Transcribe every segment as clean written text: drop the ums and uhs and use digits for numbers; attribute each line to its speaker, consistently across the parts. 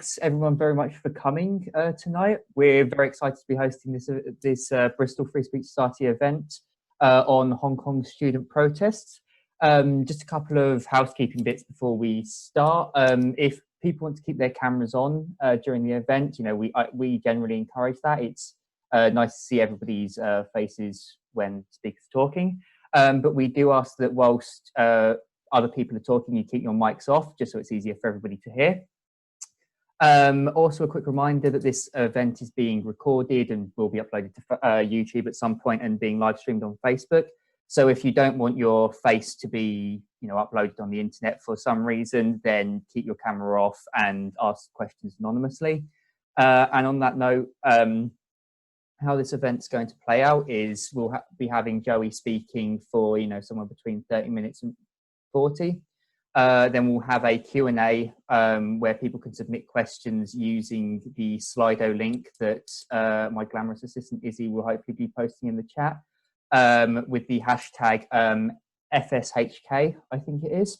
Speaker 1: Thanks everyone very much for coming tonight. We're very excited to be hosting this Bristol Free Speech Society event on Hong Kong student protests. Just a couple of housekeeping bits before we start. If people want to keep their cameras on during the event, we generally encourage that. It's nice to see everybody's faces when speakers are talking. But we do ask that whilst other people are talking, you keep your mics off, just so it's easier for everybody to hear. Also, a quick reminder that this event is being recorded and will be uploaded to YouTube at some point and being live streamed on Facebook. So if you don't want your face to be, uploaded on the internet for some reason, then keep your camera off and ask questions anonymously. And on that note, how this event's going to play out is we'll be having Joey speaking for, somewhere between 30 minutes and 40. Then we'll have a Q&A where people can submit questions using the Slido link that my glamorous assistant Izzy will hopefully be posting in the chat with the hashtag FSHK, I think it is.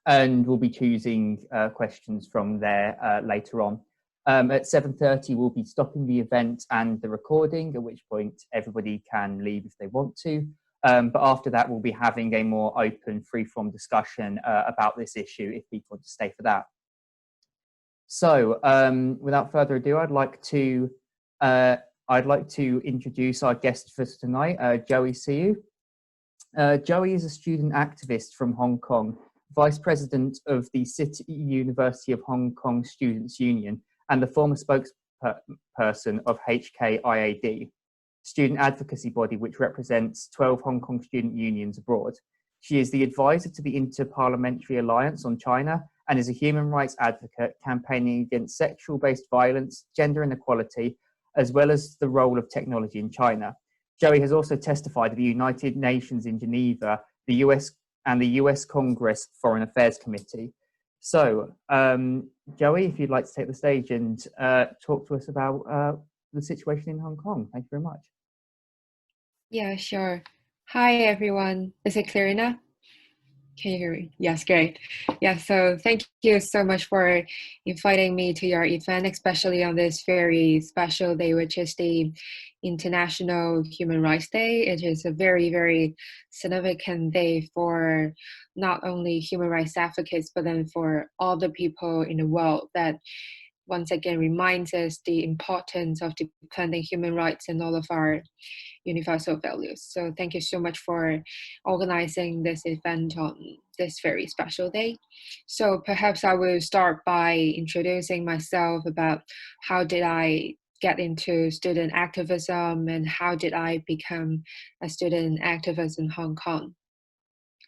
Speaker 1: And we'll be choosing questions from there later on. At 7:30, we'll be stopping the event and the recording, at which point everybody can leave if they want to. But after that, we'll be having a more open, free-form discussion about this issue if people want to stay for that. So, without further ado, I'd like to introduce our guest for tonight, Joey Siu. Joey is a student activist from Hong Kong, vice president of the City University of Hong Kong Students' Union, and the former spokesperson of HKIAD, student advocacy body which represents 12 Hong Kong student unions abroad. She is the advisor to the Inter-Parliamentary Alliance on China and is a human rights advocate campaigning against sexual-based violence, gender inequality, as well as the role of technology in China. Joey has also testified at the United Nations in Geneva, the US and the US Congress Foreign Affairs Committee. So, Joey, if you'd like to take the stage and talk to us about the situation in Hong Kong. Thank you very much.
Speaker 2: Yeah, sure. Hi, everyone. Is it clear enough? Can you hear me? Yes, great. Yeah, so thank you so much for inviting me to your event, especially on this very special day, which is the International Human Rights Day. It is a very, very significant day for not only human rights advocates, but then for all the people in the world that once again reminds us the importance of defending human rights and all of our universal values. So thank you so much for organizing this event on this very special day. So perhaps I will start by introducing myself about how did I get into student activism and how did I become a student activist in Hong Kong.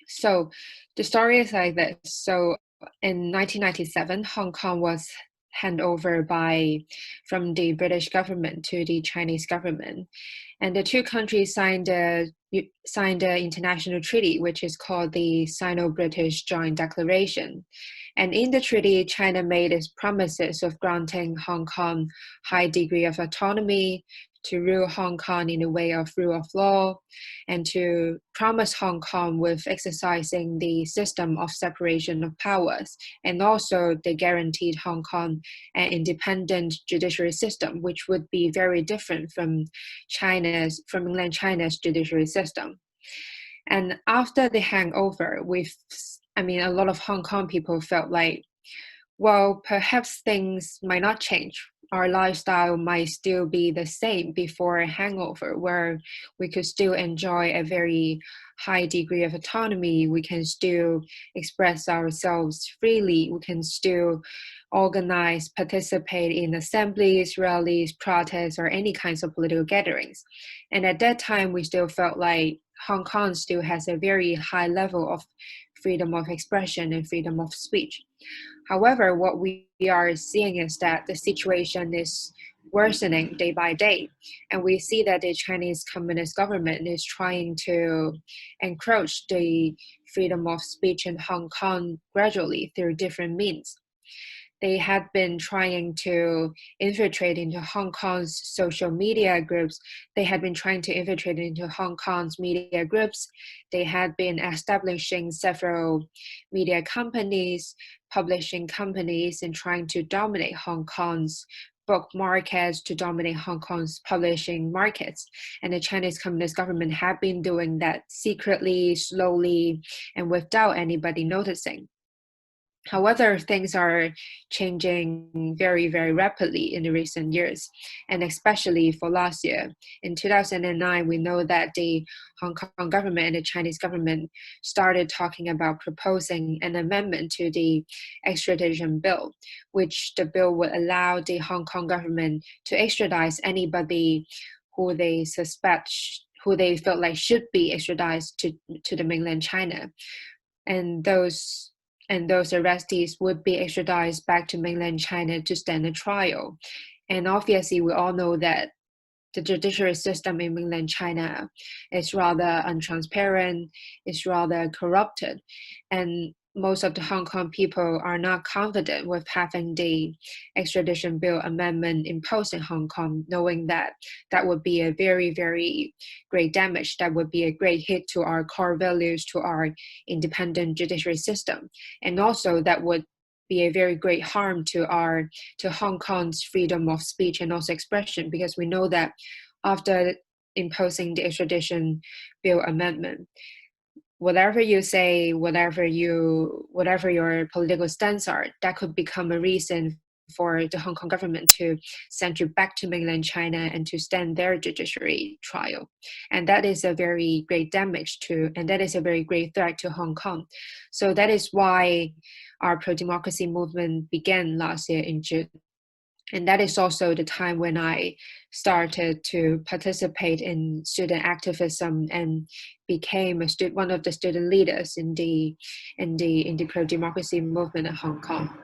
Speaker 2: So the story is like this. So in 1997, Hong Kong was handed over from the British government to the Chinese government. And the two countries signed an international treaty, which is called the Sino-British Joint Declaration. And in the treaty, China made its promises of granting Hong Kong high degree of autonomy, to rule Hong Kong in the way of rule of law, and to promise Hong Kong with exercising the system of separation of powers. And also they guaranteed Hong Kong an independent judiciary system, which would be very different from mainland China's judiciary system. And after the hangover, a lot of Hong Kong people felt like, well, perhaps things might not change. Our lifestyle might still be the same before a hangover, where we could still enjoy a very high degree of autonomy. We can still express ourselves freely. We can still organize, participate in assemblies, rallies, protests, or any kinds of political gatherings. And at that time, we still felt like Hong Kong still has a very high level of freedom of expression and freedom of speech. However, what we are seeing is that the situation is worsening day by day. And we see that the Chinese Communist government is trying to encroach the freedom of speech in Hong Kong gradually through different means. they had been trying to infiltrate into Hong Kong's social media groups. They had been trying to infiltrate into Hong Kong's media groups. They had been establishing several media companies, publishing companies, and trying to dominate Hong Kong's book markets, to dominate Hong Kong's publishing markets. And the Chinese Communist government had been doing that secretly, slowly, and without anybody noticing. However, things are changing very, very rapidly in the recent years, and especially for last year. In 2009, we know that the Hong Kong government and the Chinese government started talking about proposing an amendment to the extradition bill, which the bill would allow the Hong Kong government to extradite anybody who they suspect, who they felt like should be extradited to the mainland China. And those arrestees would be extradited back to mainland China to stand a trial. And obviously, we all know that the judicial system in mainland China is rather untransparent, is rather corrupted, and most of the Hong Kong people are not confident with having the extradition bill amendment imposed in Hong Kong, knowing that that would be a very, very great damage. That would be a great hit to our core values, to our independent judiciary system. And also that would be a very great harm to Hong Kong's freedom of speech and also expression, because we know that after imposing the extradition bill amendment, whatever you say, whatever your political stance are, that could become a reason for the Hong Kong government to send you back to mainland China and to stand their judiciary trial. And that is a very great damage and that is a very great threat to Hong Kong. So that is why our pro-democracy movement began last year in June. And that is also the time when I started to participate in student activism and became one of the student leaders in the pro-democracy movement in Hong Kong.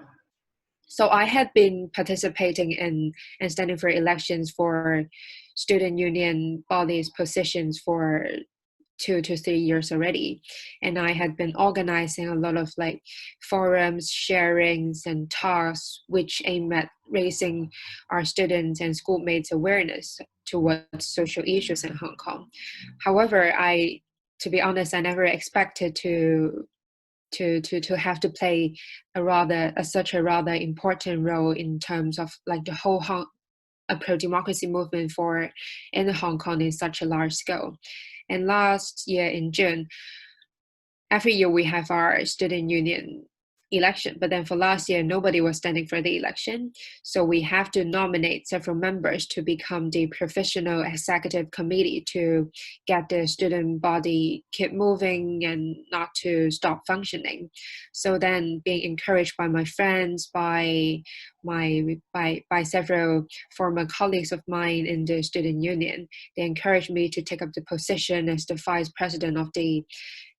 Speaker 2: So I had been participating in and standing for elections for student union bodies positions for 2 to 3 years already, and I had been organizing a lot of like forums, sharings, and talks which aim at raising our students and schoolmates awareness towards social issues in Hong Kong. However, to be honest, I never expected to have to play such a rather important role in terms of like the whole a pro-democracy movement in Hong Kong in such a large scale. And last year in June, every year we have our student union election, but then for last year, nobody was standing for the election. So we have to nominate several members to become the professional executive committee to get the student body keep moving and not to stop functioning. So then being encouraged by my friends, by several former colleagues of mine in the student union, they encouraged me to take up the position as the vice president of the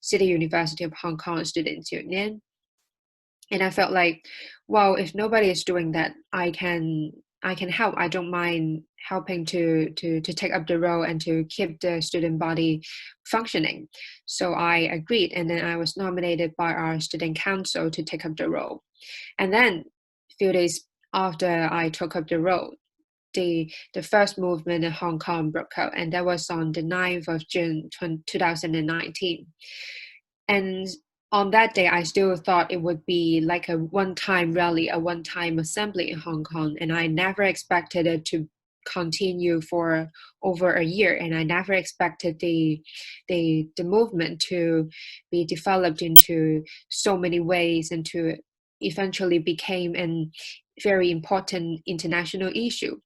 Speaker 2: City University of Hong Kong Students Union. And I felt like, well, if nobody is doing that, I can help. I don't mind helping to take up the role and to keep the student body functioning. So I agreed, and then I was nominated by our student council to take up the role. And then a few days after I took up the role, the first movement in Hong Kong broke out, and that was on the 9th of June 2019. And on that day, I still thought it would be like a one-time rally, a one-time assembly in Hong Kong, and I never expected it to continue for over a year, and I never expected the movement to be developed into so many ways and to eventually became a very important international issue.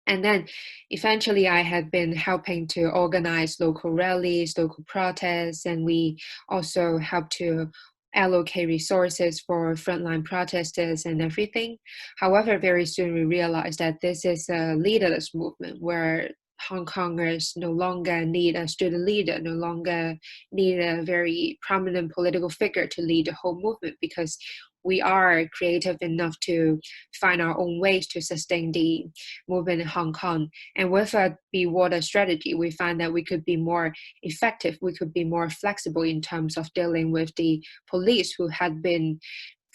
Speaker 2: And then eventually I had been helping to organize local rallies, local protests, and we also helped to allocate resources for frontline protesters and everything. However, very soon we realized that this is a leaderless movement where Hong Kongers no longer need a student leader, no longer need a very prominent political figure to lead the whole movement, because we are creative enough to find our own ways to sustain the movement in Hong Kong. And with a Be Water strategy, we find that we could be more effective, we could be more flexible in terms of dealing with the police who had been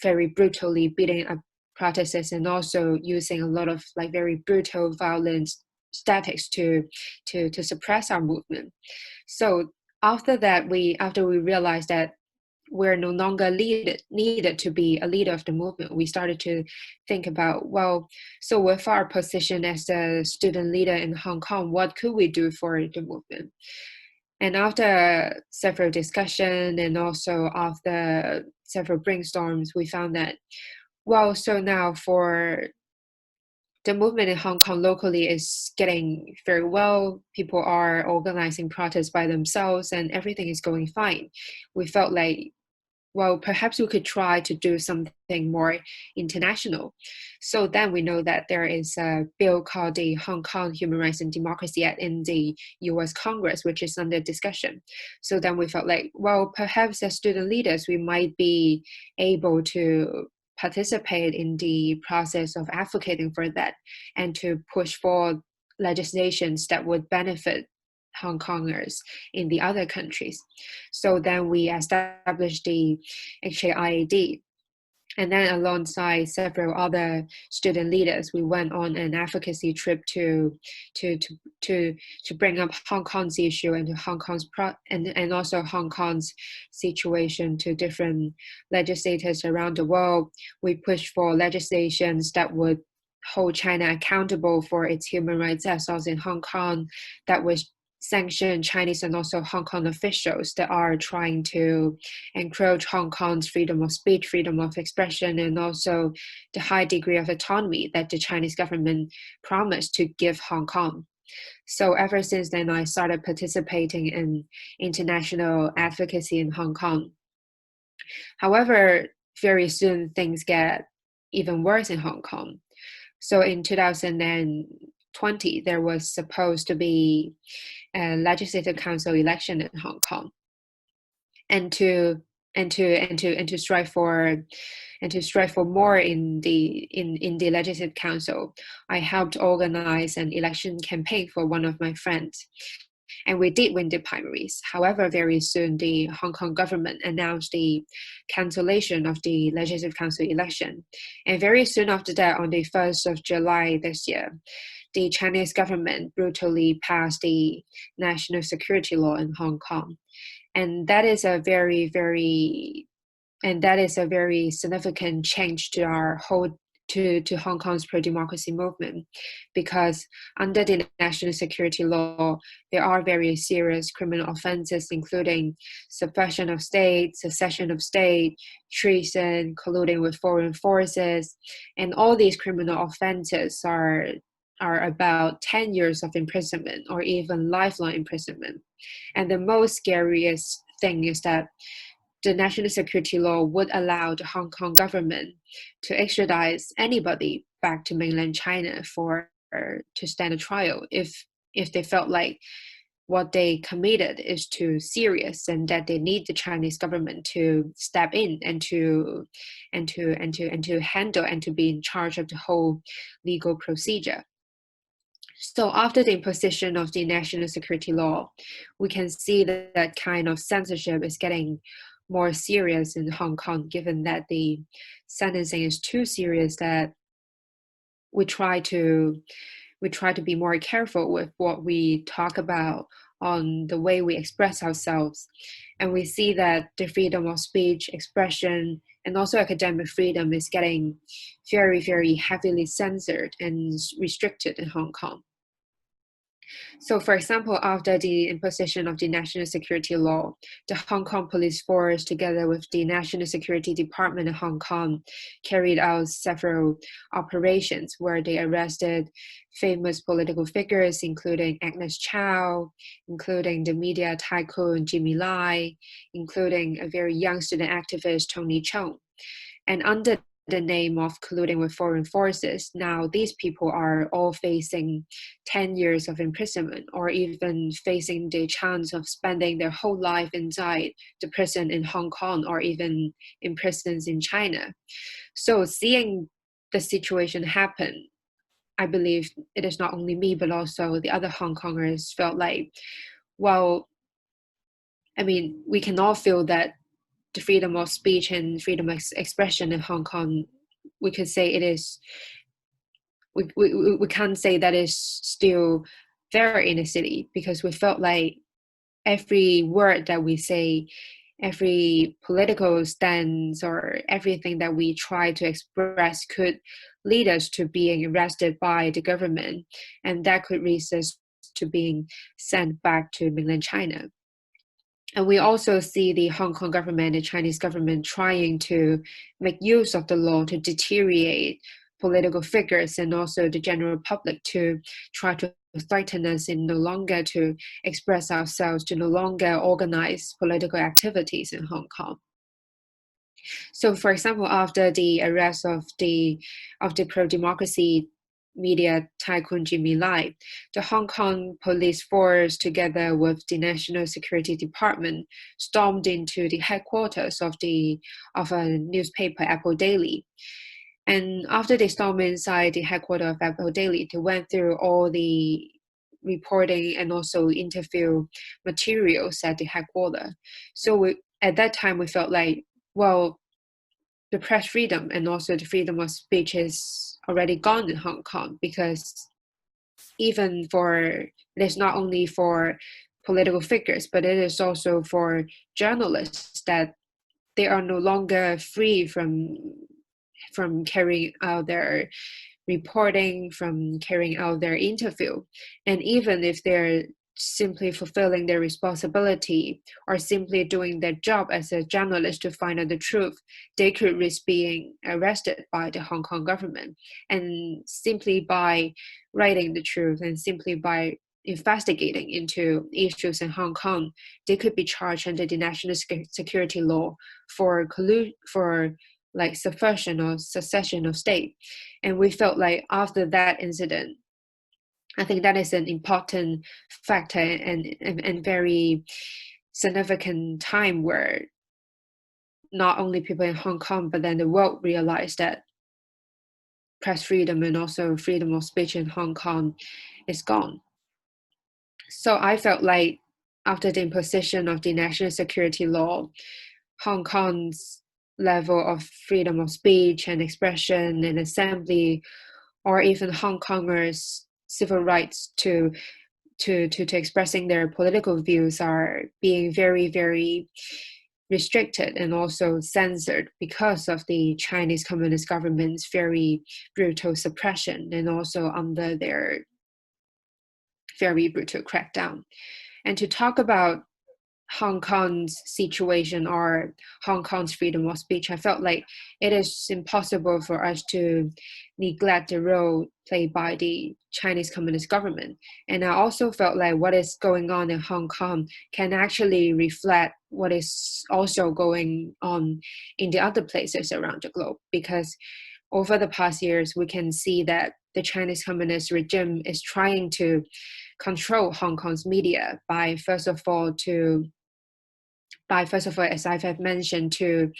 Speaker 2: very brutally beating up protesters, and also using a lot of like very brutal, violent tactics to suppress our movement. So after that, after we realized that we're no longer needed to be a leader of the movement, we started to think about, well, so with our position as a student leader in Hong Kong, what could we do for the movement? And after several discussions and also after several brainstorms, we found that, well, so now for the movement in Hong Kong locally is getting very well. People are organizing protests by themselves and everything is going fine. We felt like, well, perhaps we could try to do something more international. So then we know that there is a bill called the Hong Kong Human Rights and Democracy Act in the US Congress, which is under discussion. So then we felt like, well, perhaps as student leaders, we might be able to participate in the process of advocating for that and to push for legislations that would benefit Hong Kongers in the other countries. So then we established the HAIAD. And then alongside several other student leaders, we went on an advocacy trip to bring up Hong Kong's issue and Hong Kong's and also Hong Kong's situation to different legislators around the world. We pushed for legislations that would hold China accountable for its human rights assaults in Hong Kong, that was sanction Chinese and also Hong Kong officials that are trying to encroach Hong Kong's freedom of speech, freedom of expression, and also the high degree of autonomy that the Chinese government promised to give Hong Kong. So ever since then, I started participating in international advocacy in Hong Kong. However, very soon things get even worse in Hong Kong. So in 2020, there was supposed to be a legislative council election in Hong Kong, and to strive for more in the legislative council. I helped organize an election campaign for one of my friends, and we did win the primaries. However, very soon the Hong Kong government announced the cancellation of the legislative council election, and very soon after that, on the 1st of July this year, the Chinese government brutally passed the national security law in Hong Kong. And that is a very significant change to our whole to Hong Kong's pro-democracy movement, because under the national security law, there are very serious criminal offenses, including subversion of state, secession of state, treason, colluding with foreign forces, and all these criminal offenses are about 10 years of imprisonment or even lifelong imprisonment. And the most scariest thing is that the national security law would allow the Hong Kong government to extradite anybody back to mainland China to stand a trial if they felt like what they committed is too serious and that they need the Chinese government to step in and to handle and to be in charge of the whole legal procedure. So after the imposition of the national security law, we can see that kind of censorship is getting more serious in Hong Kong, given that the sentencing is too serious, that we try to be more careful with what we talk about on the way we express ourselves. And we see that the freedom of speech, expression, and also academic freedom is getting very, very heavily censored and restricted in Hong Kong. So for example, after the imposition of the national security law, the Hong Kong police force, together with the National Security Department in Hong Kong, carried out several operations where they arrested famous political figures, including Agnes Chow, including the media tycoon Jimmy Lai, including a very young student activist, Tony Chung. And under the name of colluding with foreign forces, now these people are all facing 10 years of imprisonment, or even facing the chance of spending their whole life inside the prison in Hong Kong, or even in prisons in China. So seeing the situation happen, I believe it is not only me, but also the other Hong Kongers felt like, well, I mean, we can all feel that the freedom of speech and freedom of expression in Hong Kong we could say it is, we can't say that is still there in the city, because we felt like every word that we say, every political stance, or everything that we try to express could lead us to being arrested by the government, and that could lead us to being sent back to mainland China. And we also see the Hong Kong government, the Chinese government, trying to make use of the law to deteriorate political figures and also the general public, to try to threaten us in no longer to express ourselves, to no longer organize political activities in Hong Kong. So, for example, after the arrest of the pro-democracy media tycoon Jimmy Lai, the Hong Kong police force, together with the National Security Department, stormed into the headquarters of a newspaper, Apple Daily. And after they stormed inside the headquarters of Apple Daily, they went through all the reporting and also interview materials at the headquarters. So at that time, we felt like, well, the press freedom and also the freedom of speech is already gone in Hong Kong, because even for, it is not only for political figures, but it is also for journalists, that they are no longer free from carrying out their reporting, from carrying out their interview. And even if they're simply fulfilling their responsibility or simply doing their job as a journalist to find out the truth, they could risk being arrested by the Hong Kong government. And simply by writing the truth and simply by investigating into issues in Hong Kong, they could be charged under the national security law for like subversion or secession of state. And we felt like after that incident, I think that is an important factor and very significant time where not only people in Hong Kong, but then the world realized that press freedom and also freedom of speech in Hong Kong is gone. So I felt like after the imposition of the national security law, Hong Kong's level of freedom of speech and expression and assembly, or even Hong Kongers' civil rights to expressing their political views, are being very, very restricted and also censored because of the Chinese Communist government's very brutal suppression and also under their very brutal crackdown. And to talk about Hong Kong's situation or Hong Kong's freedom of speech, I felt like it is impossible for us to neglect the role played by the Chinese Communist government. And I also felt like what is going on in Hong Kong can actually reflect what is also going on in the other places around the globe, because over the past years, we can see that the Chinese Communist regime is trying to control Hong Kong's media by first of all, as I've mentioned, to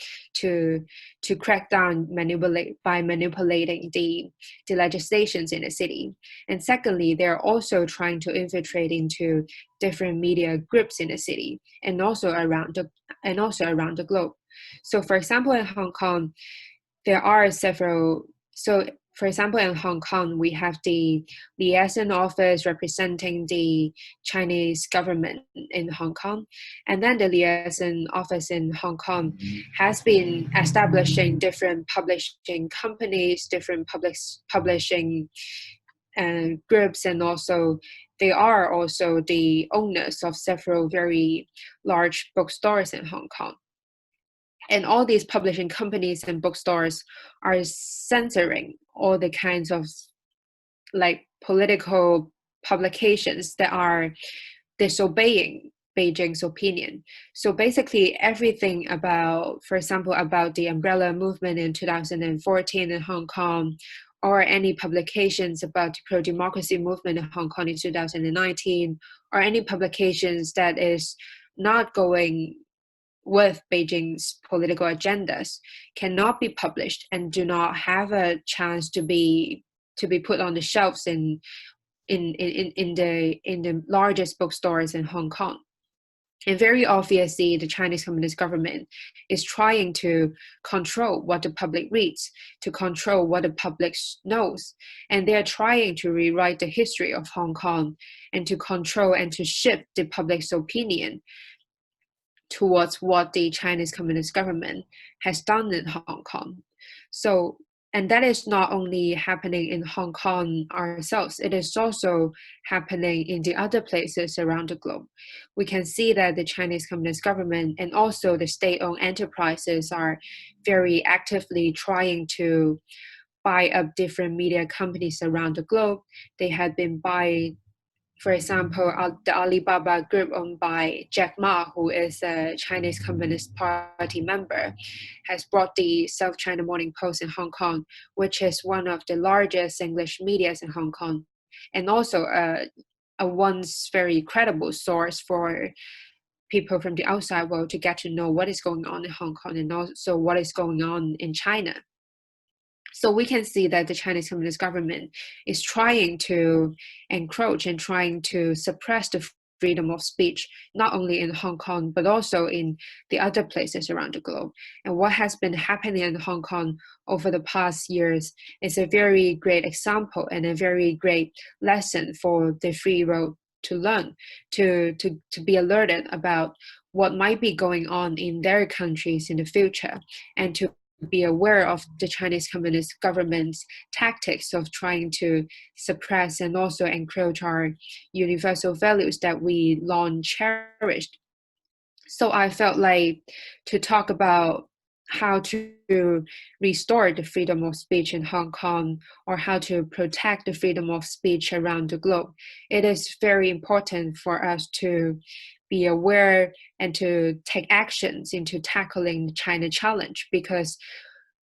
Speaker 2: crack down, by manipulating the legislations in the city. And secondly, they're also trying to infiltrate into different media groups in the city and also around the globe. So, for example, in Hong Kong, there are several. So, for example, in Hong Kong, we have the liaison office representing the Chinese government in Hong Kong. And then the liaison office in Hong Kong has been establishing different publishing companies, different publishing groups, and also they are also the owners of several very large bookstores in Hong Kong. And all these publishing companies and bookstores are censoring all the kinds of like political publications that are disobeying Beijing's opinion. So basically everything about, for example, about the umbrella movement in 2014 in Hong Kong, or any publications about the pro-democracy movement in Hong Kong in 2019, or any publications that is not going with Beijing's political agendas, cannot be published and do not have a chance to be put on the shelves in the largest bookstores in Hong Kong. And very obviously, the Chinese Communist government is trying to control what the public reads, to control what the public knows. And they're trying to rewrite the history of Hong Kong and to control and to shift the public's opinion towards what the Chinese Communist government has done in Hong Kong. So, and that is not only happening in Hong Kong ourselves, it is also happening in the other places around the globe. We can see that the Chinese Communist government and also the state-owned enterprises are very actively trying to buy up different media companies around the globe. They had been buying, for example, the Alibaba group owned by Jack Ma, who is a Chinese Communist Party member, has brought the South China Morning Post in Hong Kong, which is one of the largest English medias in Hong Kong, and also a once very credible source for people from the outside world to get to know what is going on in Hong Kong and also what is going on in China. So we can see that the Chinese Communist government is trying to encroach and trying to suppress the freedom of speech, not only in Hong Kong, but also in the other places around the globe. And what has been happening in Hong Kong over the past years is a very great example and a very great lesson for the free world to learn, to be alerted about what might be going on in their countries in the future, and to be aware of the Chinese Communist government's tactics of trying to suppress and also encroach our universal values that we long cherished. So I felt like to talk about how to restore the freedom of speech in Hong Kong, or how to protect the freedom of speech around the globe, it is very important for us to be aware and to take actions into tackling the China challenge. Because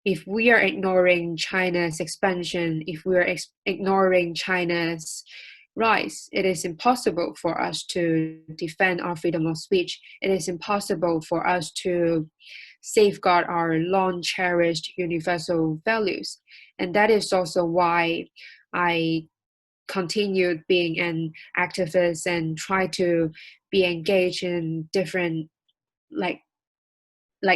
Speaker 2: if we are ignoring China's expansion, if we are ignoring China's rise, it is impossible for us to defend our freedom of speech. It is impossible for us to safeguard our long cherished universal values. And that is also why I continued being an activist and try to be engaged in different like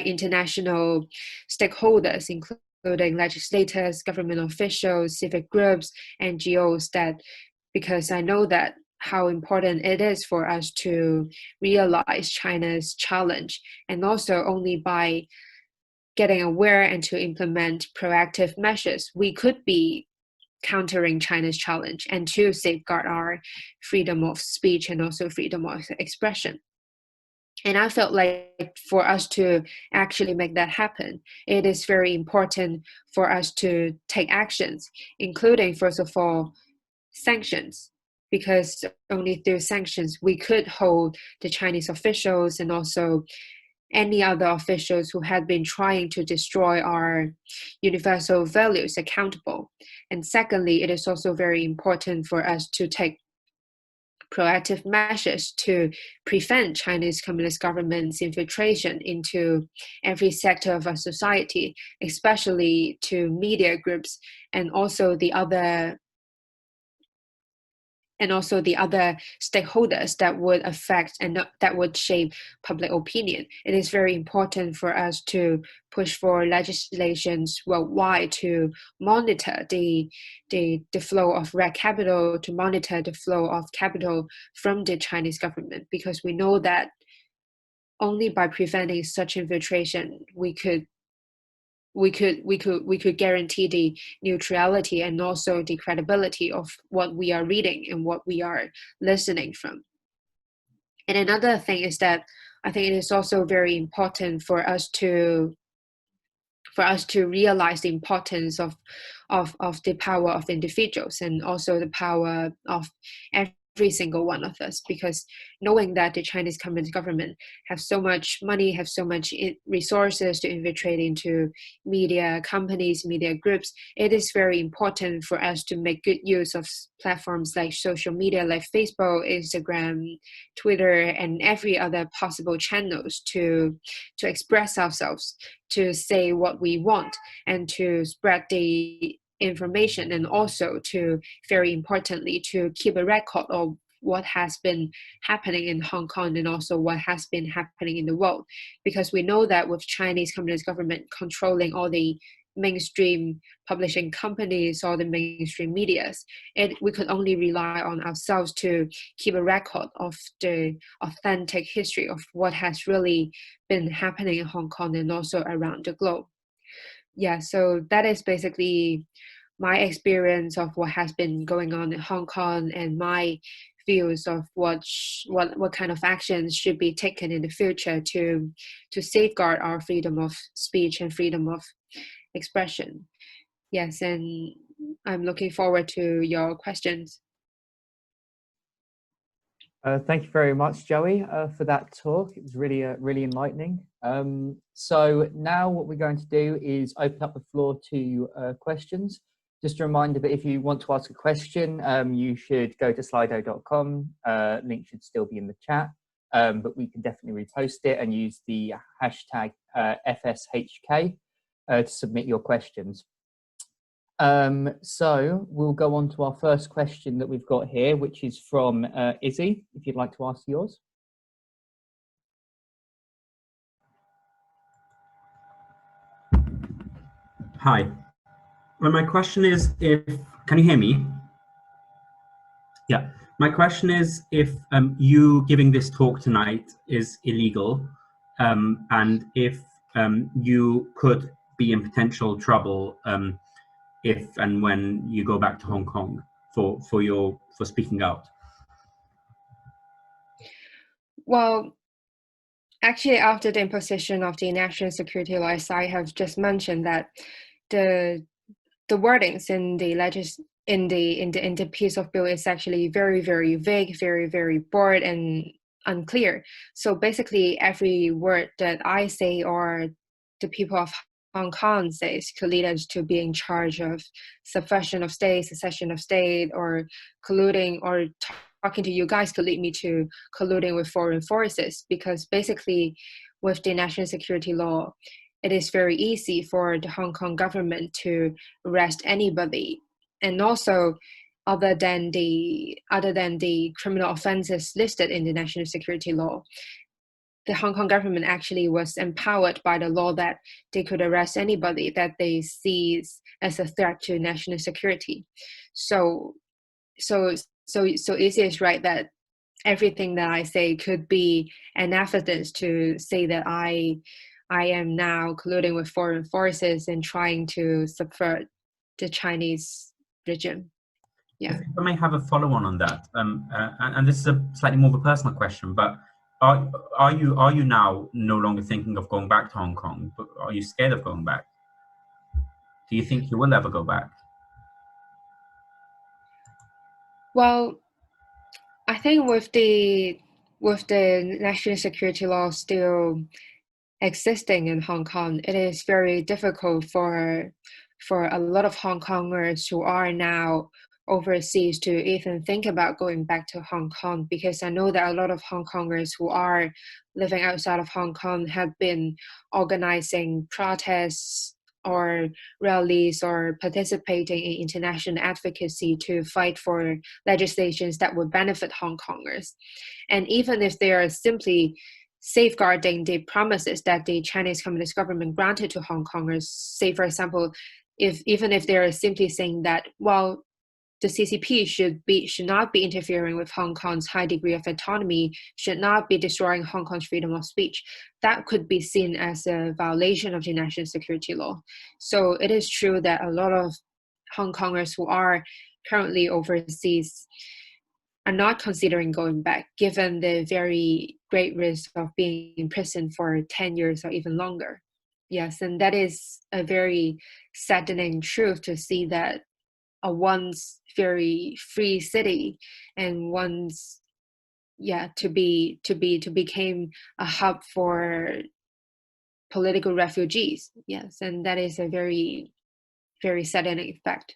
Speaker 2: international stakeholders, including legislators, government officials, civic groups, NGOs, that because I know that how important it is for us to realize China's challenge, and also only by getting aware and to implement proactive measures, we could be countering China's challenge and to safeguard our freedom of speech and also freedom of expression. And I felt like for us to actually make that happen, it is very important for us to take actions, including, first of all, sanctions, because only through sanctions we could hold the Chinese officials and also any other officials who had been trying to destroy our universal values accountable. And secondly, it is also very important for us to take proactive measures to prevent Chinese Communist government's infiltration into every sector of our society, especially to media groups and also the other stakeholders that would affect and that would shape public opinion. It is very important for us to push for legislations worldwide to monitor the flow of red capital, to monitor the flow of capital from the Chinese government, because we know that only by preventing such infiltration we could guarantee the neutrality and also the credibility of what we are reading and what we are listening from. And another thing is that I think it is also very important for us to realize the importance of the power of individuals and also the power of every single one of us, because knowing that the Chinese Communist government have so much money, have so much resources to infiltrate into media companies, media groups, it is very important for us to make good use of platforms like social media, like Facebook, Instagram, Twitter, and every other possible channels to express ourselves, to say what we want, and to spread the information, and also to, very importantly, to keep a record of what has been happening in Hong Kong and also what has been happening in the world. Because we know that with Chinese Communist government controlling all the mainstream publishing companies or the mainstream medias, we could only rely on ourselves to keep a record of the authentic history of what has really been happening in Hong Kong and also around the globe. Yeah, so that is basically my experience of what has been going on in Hong Kong and my views of what kind of actions should be taken in the future to safeguard our freedom of speech and freedom of expression. Yes, and I'm looking forward to your questions.
Speaker 1: Thank you very much, Joey, for that talk. It was really, really enlightening. So now what we're going to do is open up the floor to questions. Just a reminder that if you want to ask a question, you should go to slido.com. Link should still be in the chat, but we can definitely repost it and use the hashtag FSHK to submit your questions. So we'll go on to our first question that we've got here, which is from Izzy, if you'd like to ask yours.
Speaker 3: Hi. Well, my question is can you hear me? Yeah. My question is if you giving this talk tonight is illegal, and if you could be in potential trouble if and when you go back to Hong Kong for speaking out.
Speaker 2: Well, actually, after the imposition of the national security law, as I have just mentioned, that the wordings in the piece of bill is actually very, very vague, very, very broad and unclear. So basically, every word that I say or the people of Hong Kong says could lead us to be in charge of subversion of state, secession of state, or colluding, or talking to you guys could lead me to colluding with foreign forces, because basically with the national security law, it is very easy for the Hong Kong government to arrest anybody. And also, other than the criminal offenses listed in the national security law, the Hong Kong government actually was empowered by the law that they could arrest anybody that they see as a threat to national security. So Izzy is right that everything that I say could be an evidence to say that I am now colluding with foreign forces and trying to subvert the Chinese regime. Yeah.
Speaker 3: If I may have a follow-on on that, and this is a slightly more of a personal question, but are you now no longer thinking of going back to Hong Kong? But are you scared of going back? Do you think you will ever go back?
Speaker 2: Well, I think with the national security law still existing in Hong Kong, it is very difficult for a lot of Hong Kongers who are now overseas to even think about going back to Hong Kong, because I know that a lot of Hong Kongers who are living outside of Hong Kong have been organizing protests or rallies or participating in international advocacy to fight for legislations that would benefit Hong Kongers. And even if they are simply safeguarding the promises that the Chinese Communist government granted to Hong Kongers, say for example, even if they are simply saying that, well, the CCP should not be interfering with Hong Kong's high degree of autonomy, should not be destroying Hong Kong's freedom of speech, that could be seen as a violation of the national security law. So it is true that a lot of Hong Kongers who are currently overseas are not considering going back, given the very great risk of being in prison for 10 years or even longer. Yes, and that is a very saddening truth to see that a once very free city and once became a hub for political refugees. Yes, and that is a very, very saddening fact.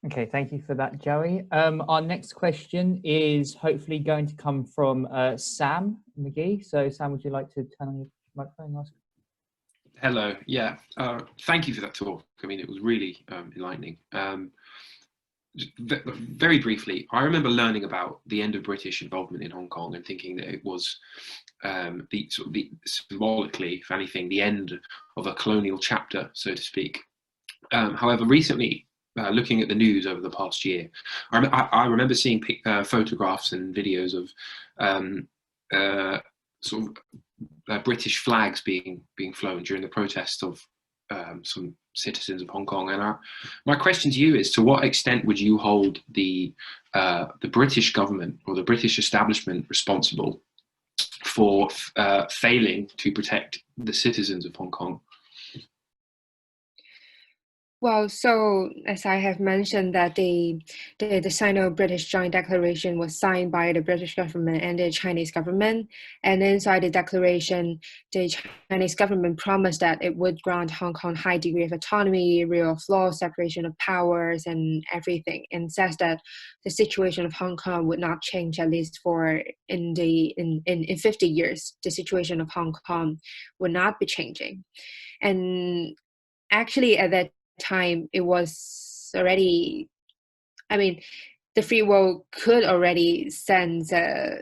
Speaker 1: Okay, thank you for that, Joey. Our next question is hopefully going to come from Sam McGee. So Sam, would you like to turn on your microphone and ask?
Speaker 4: Hello, yeah, thank you for that talk. I mean, it was really enlightening. very briefly, I remember learning about the end of British involvement in Hong Kong and thinking that it was the symbolically, if anything, the end of a colonial chapter, so to speak. However, recently, looking at the news over the past year, I remember seeing photographs and videos of British flags being flown during the protest of some citizens of Hong Kong. And my question to you is, to what extent would you hold the British government or the British establishment responsible for failing to protect the citizens of Hong Kong?
Speaker 2: Well, so as I have mentioned, that the Sino-British joint declaration was signed by the British government and the Chinese government. And inside the declaration, the Chinese government promised that it would grant Hong Kong high degree of autonomy, rule of law, separation of powers, and everything, and says that the situation of Hong Kong would not change, at least for in 50 years. The situation of Hong Kong would not be changing. And actually, at that time, it was already, I mean, the free world could already sense a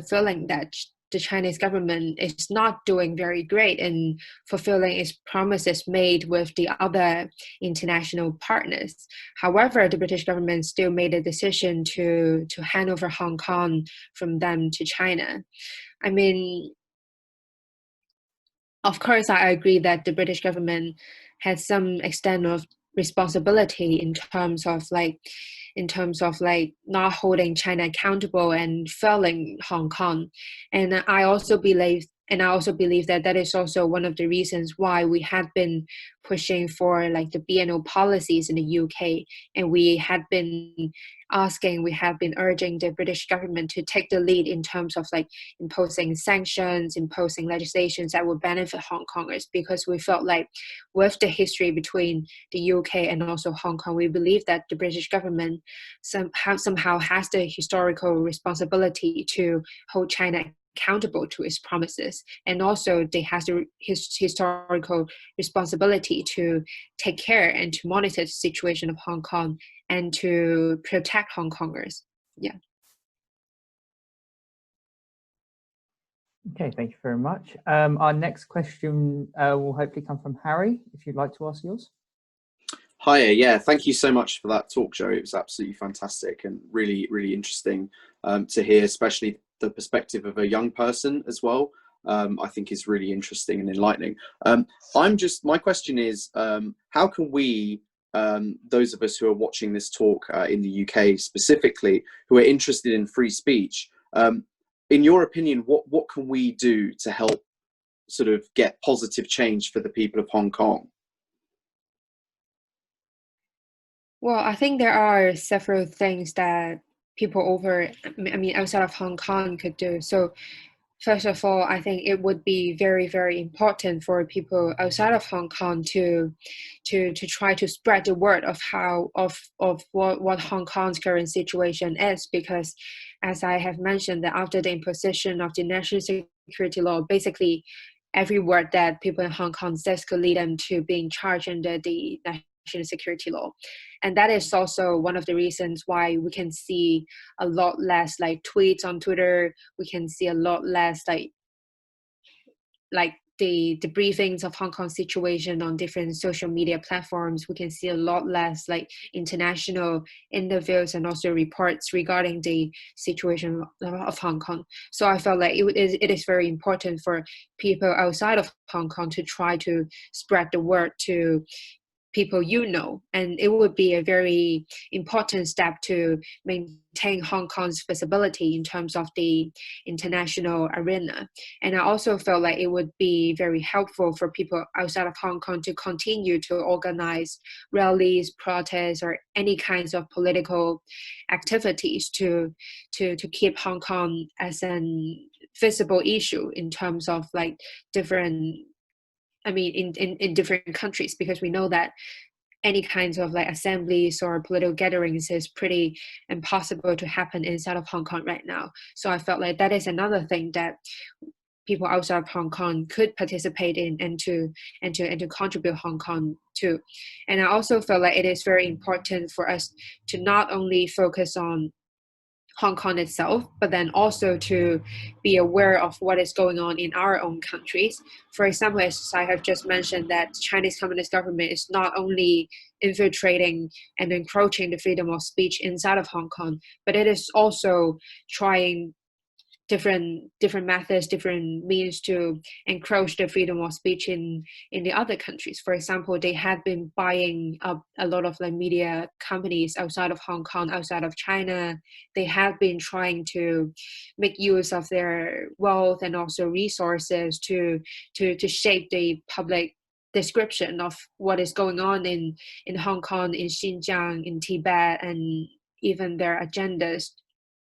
Speaker 2: feeling that the Chinese government is not doing very great in fulfilling its promises made with the other international partners. However, the British government still made a decision to hand over Hong Kong from them to China. I mean, of course, I agree that the British government has some extent of responsibility in terms of not holding China accountable and failing Hong Kong. And I also believe that is also one of the reasons why we had been pushing for like the BNO policies in the UK, and we have been urging the British government to take the lead in terms of like imposing sanctions, imposing legislations that would benefit Hong Kongers, because we felt like with the history between the UK and also Hong Kong, we believe that the British government somehow has the historical responsibility to hold China accountable to its promises, and also they has the historical responsibility to take care and to monitor the situation of Hong Kong and to protect Hong Kongers. Yeah.
Speaker 1: Okay, thank you very much. Our next question will hopefully come from Harry, if you'd like to ask yours.
Speaker 5: Hiya, yeah, thank you so much for that talk, Joe. It was absolutely fantastic and really, really interesting to hear, especially the perspective of a young person as well. I think is really interesting and enlightening. My question is, how can we, those of us who are watching this talk in the UK specifically, who are interested in free speech, in your opinion, what can we do to help sort of get positive change for the people of Hong Kong?
Speaker 2: Well, I think there are several things that people outside of Hong Kong could do. So first of all, I think it would be very, very important for people outside of Hong Kong to try to spread the word of what Hong Kong's current situation is, because as I have mentioned, that after the imposition of the national security law, basically every word that people in Hong Kong says could lead them to being charged under the national security law. And that is also one of the reasons why we can see a lot less like tweets on Twitter. We can see a lot less like the briefings of Hong Kong situation on different social media platforms. We can see a lot less like international interviews and also reports regarding the situation of Hong Kong. So I felt like it is very important for people outside of Hong Kong to try to spread the word to people and it would be a very important step to maintain Hong Kong's visibility in terms of the international arena. And I also felt like it would be very helpful for people outside of Hong Kong to continue to organize rallies, protests, or any kinds of political activities to keep Hong Kong as an visible issue in terms of like different, in different countries, because we know that any kinds of like assemblies or political gatherings is pretty impossible to happen inside of Hong Kong right now. So I felt like that is another thing that people outside of Hong Kong could participate in and to contribute Hong Kong to. And I also feel like it is very important for us to not only focus on Hong Kong itself, but then also to be aware of what is going on in our own countries. For example, as I have just mentioned, that Chinese Communist government is not only infiltrating and encroaching the freedom of speech inside of Hong Kong, but it is also trying different methods, different means to encroach the freedom of speech in the other countries. For example, they had been buying up a lot of like media companies outside of Hong Kong, outside of China. They have been trying to make use of their wealth and also resources to shape the public description of what is going on in Hong Kong, in Xinjiang, in Tibet, and even their agendas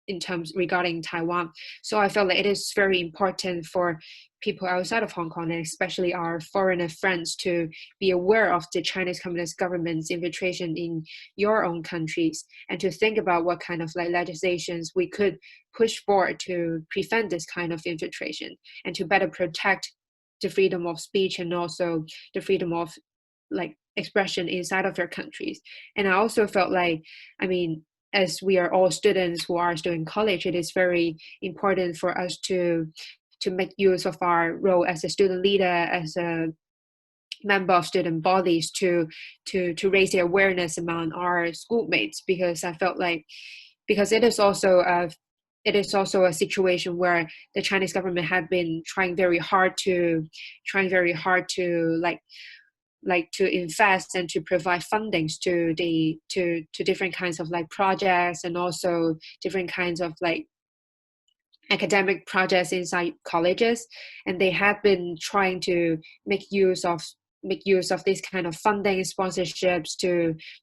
Speaker 2: in terms regarding Taiwan. So I feel like it is very important for people outside of Hong Kong, and especially our foreigner friends, to be aware of the Chinese Communist government's infiltration in your own countries, and to think about what kind of like legislations we could push forward to prevent this kind of infiltration, and to better protect the freedom of speech and also the freedom of like expression inside of their countries. And I also felt like, I mean, as we are all students who are still in college, it is very important for us to make use of our role as a student leader, as a member of student bodies, to raise the awareness among our schoolmates, because I felt like, because it is also a situation where the Chinese government had been trying very hard to to invest and to provide fundings to different kinds of like projects, and also different kinds of like academic projects inside colleges. And they have been trying to make use of this kind of funding, sponsorships,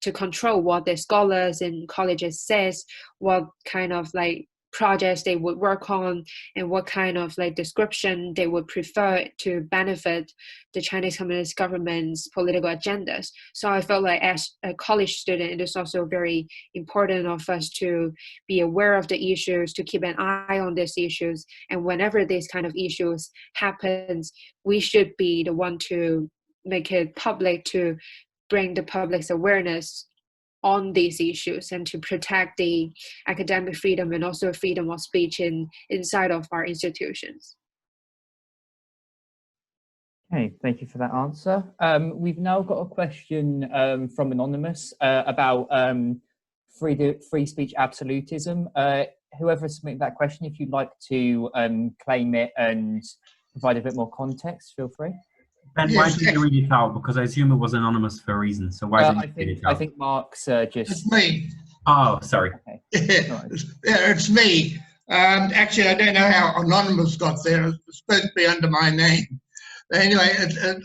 Speaker 2: to control what the scholars in colleges says, what kind of like projects they would work on, and what kind of like description they would prefer to benefit the Chinese Communist government's political agendas. So I felt like as a college student, it is also very important of us to be aware of the issues, to keep an eye on these issues, and whenever these kind of issues happens, we should be the one to make it public, to bring the public's awareness on these issues, and to protect the academic freedom and also freedom of speech inside of our institutions.
Speaker 1: Okay, thank you for that answer. We've now got a question from Anonymous about free speech absolutism. Whoever submitted that question, if you'd like to claim it and provide a bit more context, feel free.
Speaker 3: Ben, why didn't you read it out? Because I assume it was anonymous for a reason. So why didn't you read it out?
Speaker 1: I think Mark's just...
Speaker 6: It's me.
Speaker 3: Oh, sorry. Okay.
Speaker 6: Yeah, it's me. Actually, I don't know how anonymous got there. It's supposed to be under my name. But anyway,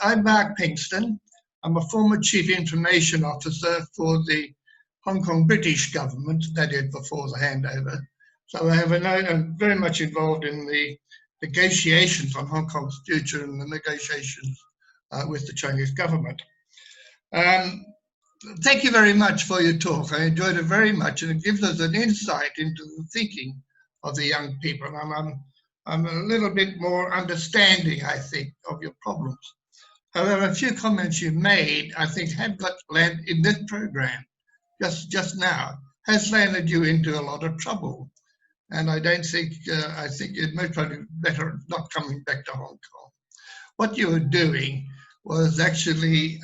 Speaker 6: I'm Mark Pinkston. I'm a former Chief Information Officer for the Hong Kong British government, that is before the handover. So I'm very much involved in the negotiations on Hong Kong's future and the negotiations with the Chinese government. Thank you very much for your talk. I enjoyed it very much, and it gives us an insight into the thinking of the young people. And I'm a little bit more understanding, I think, of your problems. However, a few comments you made, I think, have got land in this program just now, has landed you into a lot of trouble. And I don't think, I think it most probably better not coming back to Hong Kong. What you were doing was actually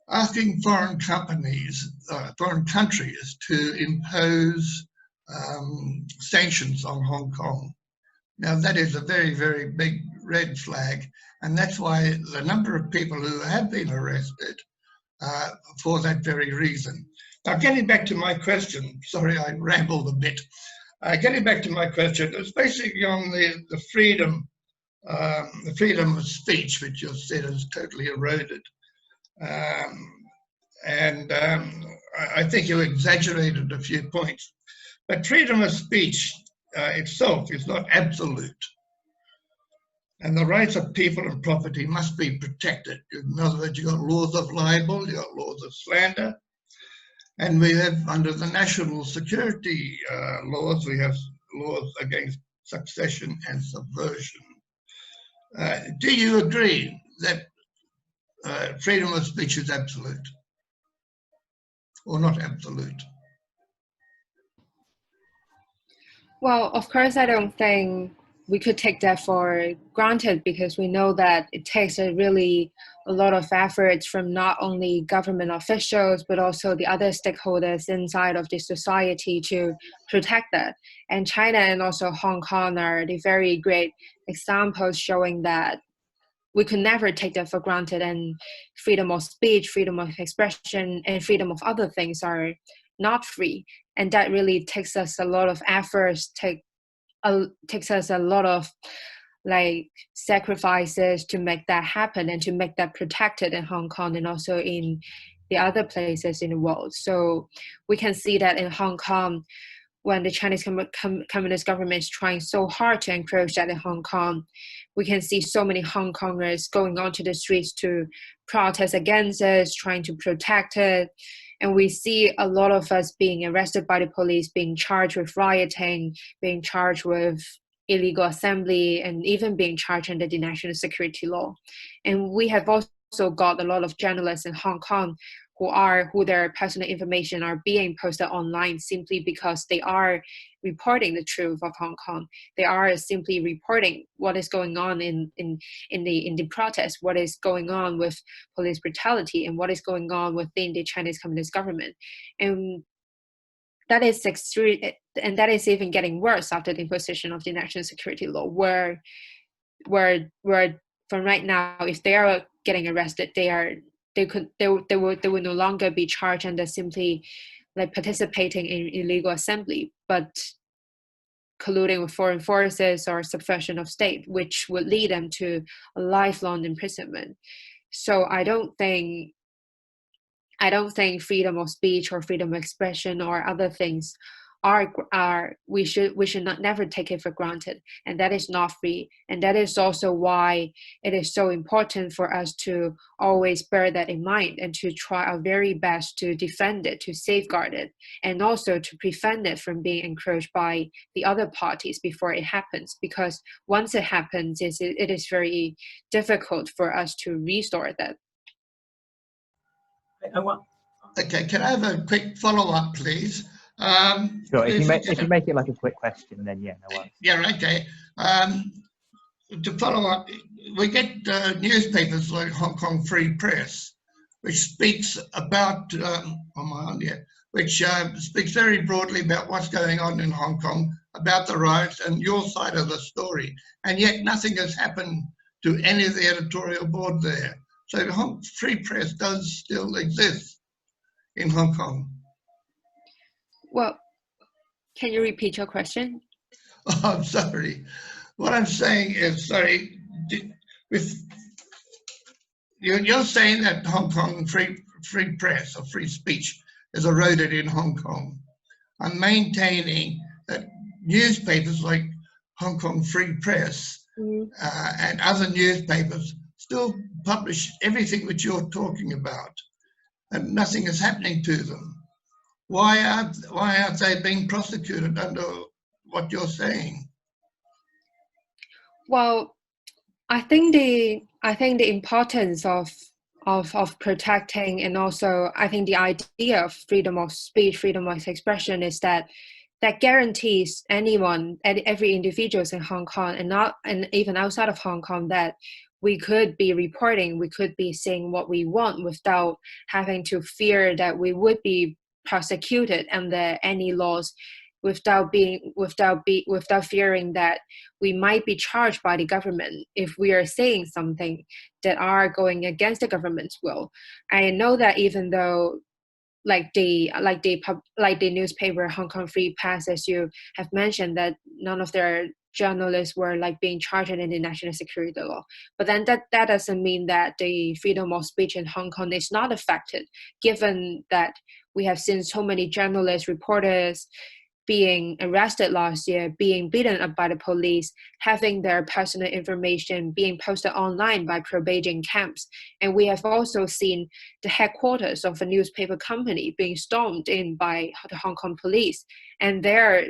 Speaker 6: asking foreign companies, foreign countries to impose sanctions on Hong Kong. Now that is a very, very big red flag, and that's why the number of people who have been arrested for that very reason. Now getting back to my question, sorry I rambled a bit. Getting back to my question, it's basically on the freedom of speech, which you've said is totally eroded. I think you exaggerated a few points. But freedom of speech itself is not absolute. And the rights of people and property must be protected. In other words, you've got laws of libel, you've got laws of slander, and we have, under the national security laws, we have laws against succession and subversion. Do you agree that freedom of speech is absolute or not absolute?
Speaker 2: Well, of course, I don't think we could take that for granted, because we know that it takes a lot of efforts from not only government officials, but also the other stakeholders inside of the society to protect that. And China and also Hong Kong are the very great examples showing that we could never take that for granted, and freedom of speech, freedom of expression, and freedom of other things are not free. And that really takes us a lot of efforts, takes us a lot of sacrifices to make that happen and to make that protected in Hong Kong and also in the other places in the world. So we can see that in Hong Kong, when the Chinese Communist government is trying so hard to encroach that in Hong Kong, we can see so many Hong Kongers going onto the streets to protest against it, trying to protect it. And we see a lot of us being arrested by the police, being charged with rioting, being charged with illegal assembly, and even being charged under the national security law. And we have also got a lot of journalists in Hong Kong who their personal information are being posted online simply because they are reporting the truth of Hong Kong. They are simply reporting what is going on in the protest, what is going on with police brutality, and what is going on within the Chinese Communist government. And that is extreme, and that is even getting worse after the imposition of the national security law, where from right now, if they are getting arrested, they will no longer be charged under simply participating in illegal assembly, but colluding with foreign forces or subversion of state, which would lead them to a lifelong imprisonment. So I don't think freedom of speech or freedom of expression or other things we should not never take it for granted, and that is not free. And that is also why it is so important for us to always bear that in mind and to try our very best to defend it, to safeguard it, and also to prevent it from being encroached by the other parties before it happens. Because once it happens, it is very difficult for us to restore that.
Speaker 6: Okay, can I have a quick follow-up, please?
Speaker 1: Sure. If you make it like a quick question, then yeah, no worries.
Speaker 6: Yeah, okay. To follow up, we get newspapers like Hong Kong Free Press, which speaks about which speaks very broadly about what's going on in Hong Kong, about the riots and your side of the story, and yet nothing has happened to any of the editorial board there. So Hong Free Press does still exist in Hong Kong.
Speaker 2: Well, can you repeat your question?
Speaker 6: Oh, I'm sorry. What I'm saying is, you're saying that Hong Kong free press or free speech is eroded in Hong Kong. I'm maintaining that newspapers like Hong Kong Free Press and other newspapers still publish everything which you're talking about, and nothing is happening to them. Why aren't they being prosecuted under what you're saying?
Speaker 2: Well, I think the importance of protecting, and also I think the idea of freedom of speech, freedom of expression is that guarantees anyone, every individual in Hong Kong and even outside of Hong Kong, that we could be reporting, we could be saying what we want without having to fear that we would be prosecuted under any laws, without fearing that we might be charged by the government if we are saying something that are going against the government's will. I know that even though like the newspaper Hong Kong Free Press, as you have mentioned, that none of their journalists were being charged in the national security law, but then that doesn't mean that the freedom of speech in Hong Kong is not affected, given that we have seen so many journalists, reporters being arrested last year, being beaten up by the police, having their personal information being posted online by pro-Beijing camps. And we have also seen the headquarters of a newspaper company being stormed in by the Hong Kong police, and their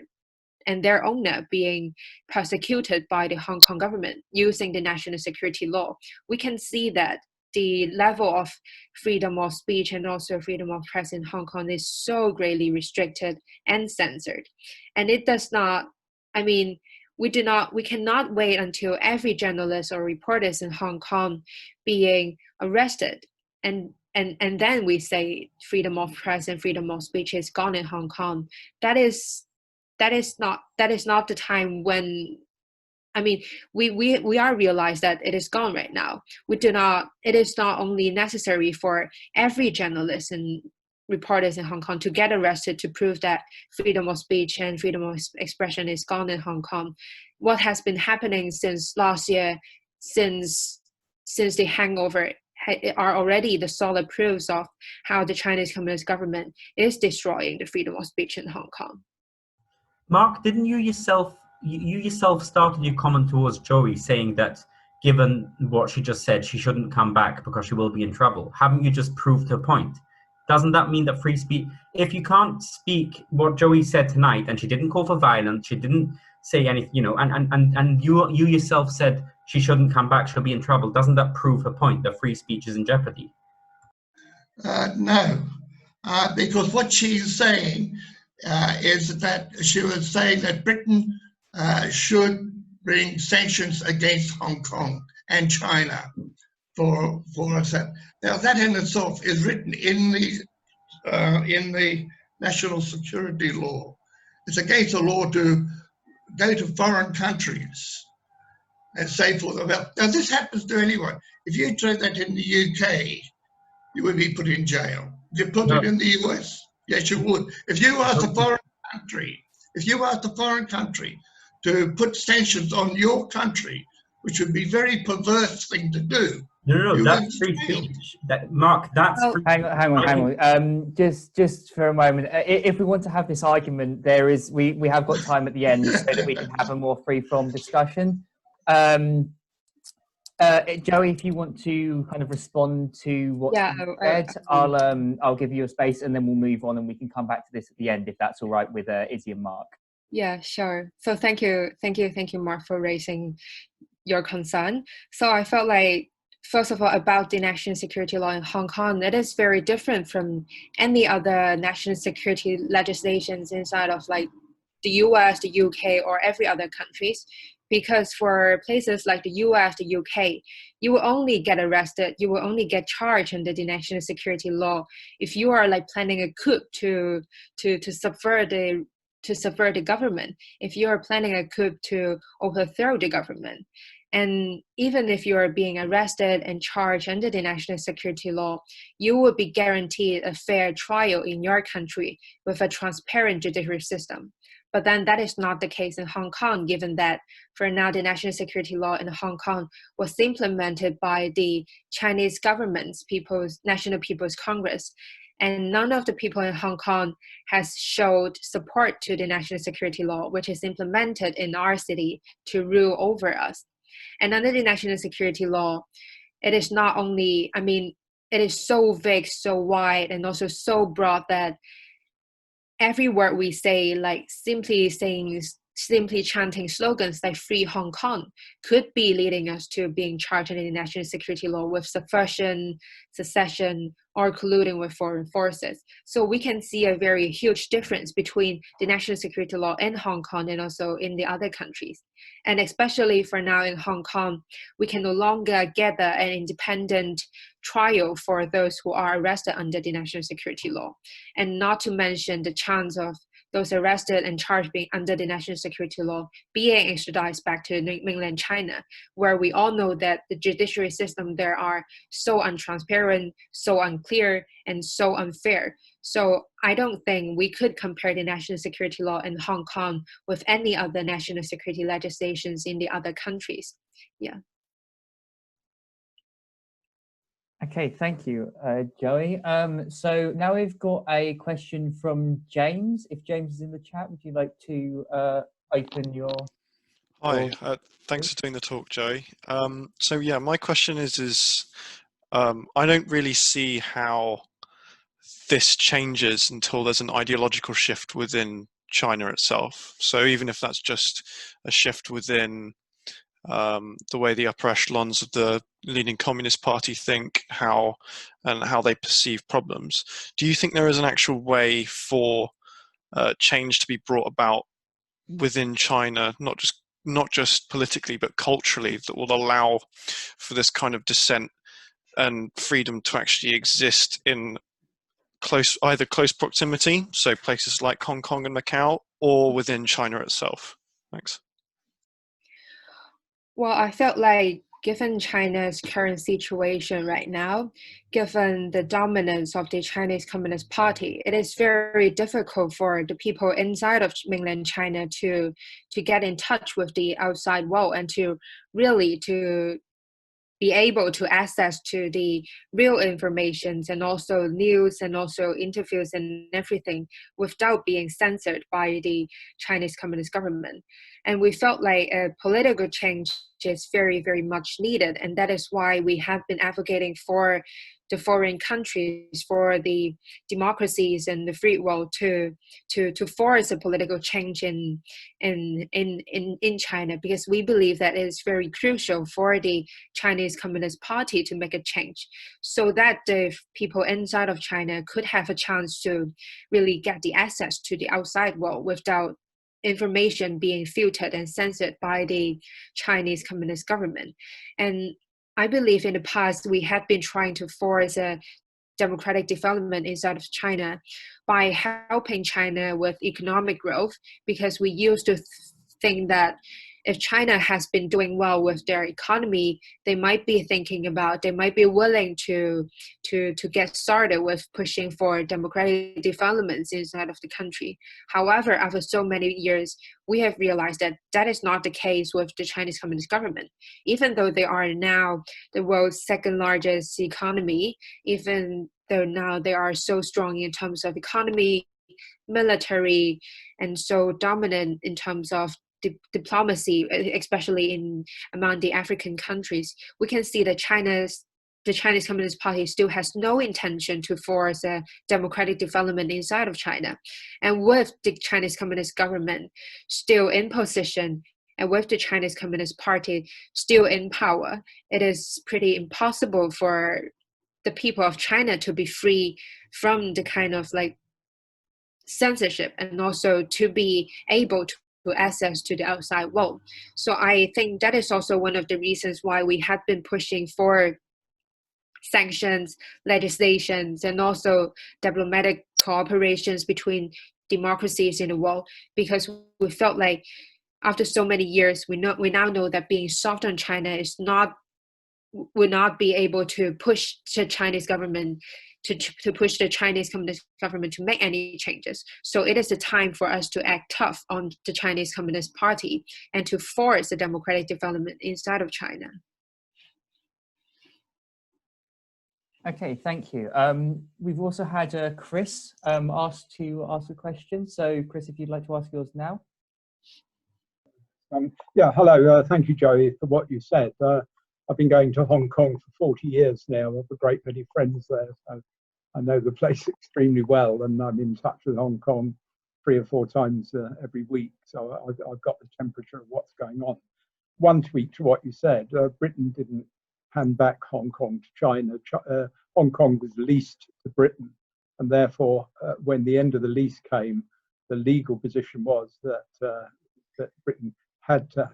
Speaker 2: and their owner being prosecuted by the Hong Kong government using the national security law, we can see that the level of freedom of speech and also freedom of press in Hong Kong is so greatly restricted and censored. And it does not, I mean, we cannot wait until every journalist or reporters in Hong Kong being arrested and then we say freedom of press and freedom of speech is gone in Hong Kong. That is not the time when, I mean, we are realized that it is gone right now. It is not only necessary for every journalist and reporters in Hong Kong to get arrested to prove that freedom of speech and freedom of expression is gone in Hong Kong. What has been happening since last year, since the hangover, are already the solid proofs of how the Chinese Communist government is destroying the freedom of speech in Hong Kong.
Speaker 3: Mark, didn't you yourself started your comment towards Joey saying that given what she just said, she shouldn't come back because she will be in trouble? Haven't you just proved her point? Doesn't that mean that free speech, if you can't speak what Joey said tonight, and she didn't call for violence, she didn't say anything, you know, and you yourself said she shouldn't come back, she'll be in trouble, doesn't that prove her point that free speech is in jeopardy?
Speaker 6: No, because what she's saying is that she was saying that Britain should bring sanctions against Hong Kong and China for us. Now that in itself is written in the national security law. It's against the law to go to foreign countries and say for them. Now this happens to anyone. If you tried that in the UK, you would be put in jail. If you put it in the US, yes, you would. If you asked a foreign country to put sanctions on your country, which would be a very perverse thing to do.
Speaker 3: No, that's free speech. Mark, that's free.
Speaker 1: Hang on. Just for a moment. If we want to have this argument, we have got time at the end so that we can have a more free-form discussion. Joey, if you want to kind of respond to what's been said, I'll give you a space and then we'll move on and we can come back to this at the end if that's all right with Izzy and Mark.
Speaker 2: Yeah, sure. So thank you, Mark, for raising your concern. So I felt like, first of all, about the national security law in Hong Kong, it is very different from any other national security legislations inside of like the US, the UK, or every other countries. Because for places like the US, the UK, you will only get arrested, you will only get charged under the national security law if you are like planning a coup to subvert the government, if you are planning a coup to overthrow the government. And even if you are being arrested and charged under the national security law, you will be guaranteed a fair trial in your country with a transparent judicial system. But then that is not the case in Hong Kong, given that for now the national security law in Hong Kong was implemented by the Chinese government's National People's Congress. And none of the people in Hong Kong has showed support to the national security law, which is implemented in our city to rule over us. And under the national security law, it is not only, it is so vague, so wide, and also so broad that every word we say, like simply chanting slogans like "Free Hong Kong" could be leading us to being charged under the national security law with subversion, secession, or colluding with foreign forces. So we can see a very huge difference between the national security law in Hong Kong and also in the other countries. And especially for now in Hong Kong, we can no longer gather an independent trial for those who are arrested under the national security law. And not to mention the chance of those arrested and charged being under the national security law being extradited back to mainland China, where we all know that the judiciary system there are so untransparent, so unclear, and so unfair. So I don't think we could compare the national security law in Hong Kong with any other national security legislations in the other countries. Yeah.
Speaker 1: Okay, thank you, Joey. So now we've got a question from James. If James is in the chat, would you like to open your...
Speaker 7: Hi, thanks for doing the talk, Joey. So yeah, my question is I don't really see how this changes until there's an ideological shift within China itself. So even if that's just a shift within the way the upper echelons of the leading Communist Party think, how they perceive problems, do you think there is an actual way for change to be brought about within China, not just politically but culturally, that will allow for this kind of dissent and freedom to actually exist in either close proximity, so places like Hong Kong and Macau, or within China itself? Thanks.
Speaker 2: Well, I felt like given China's current situation right now, given the dominance of the Chinese Communist Party, it is very difficult for the people inside of mainland China to get in touch with the outside world and to really to be able to access to the real informations and also news and also interviews and everything without being censored by the Chinese Communist government. And we felt like a political change is very, very much needed. And that is why we have been advocating for the foreign countries, for the democracies and the free world to force a political change in China, because we believe that it is very crucial for the Chinese Communist Party to make a change, so that the people inside of China could have a chance to really get the access to the outside world without information being filtered and censored by the Chinese Communist government. And I believe in the past we have been trying to force a democratic development inside of China by helping China with economic growth, because we used to think that if China has been doing well with their economy, they might be willing to get started with pushing for democratic developments inside of the country. However, after so many years, we have realized that that is not the case with the Chinese Communist government. Even though they are now the world's second largest economy, even though now they are so strong in terms of economy, military, and so dominant in terms of diplomacy, especially among the African countries, we can see that the Chinese Communist Party still has no intention to force a democratic development inside of China. And with the Chinese Communist government still in position, and with the Chinese Communist Party still in power, it is pretty impossible for the people of China to be free from the kind of like censorship, and also to be able to access to the outside world. So I think that is also one of the reasons why we have been pushing for sanctions, legislations, and also diplomatic cooperations between democracies in the world, because we felt like after so many years, we now know that being soft on China will not be able to push the Chinese government to push the Chinese Communist government to make any changes. So it is the time for us to act tough on the Chinese Communist Party and to force the democratic development inside of China.
Speaker 1: Okay, thank you. We've also had Chris asked to ask a question. So Chris, if you'd like to ask yours now.
Speaker 8: Yeah, hello. Thank you, Joey, for what you said. I've been going to Hong Kong for 40 years now. I have a great many friends there, so I know the place extremely well, and I'm in touch with Hong Kong 3 or 4 times every week, so I've got the temperature of what's going on. One tweak to what you said, Britain didn't hand back Hong Kong to China. Hong Kong was leased to Britain, and therefore, when the end of the lease came, the legal position was that Britain had to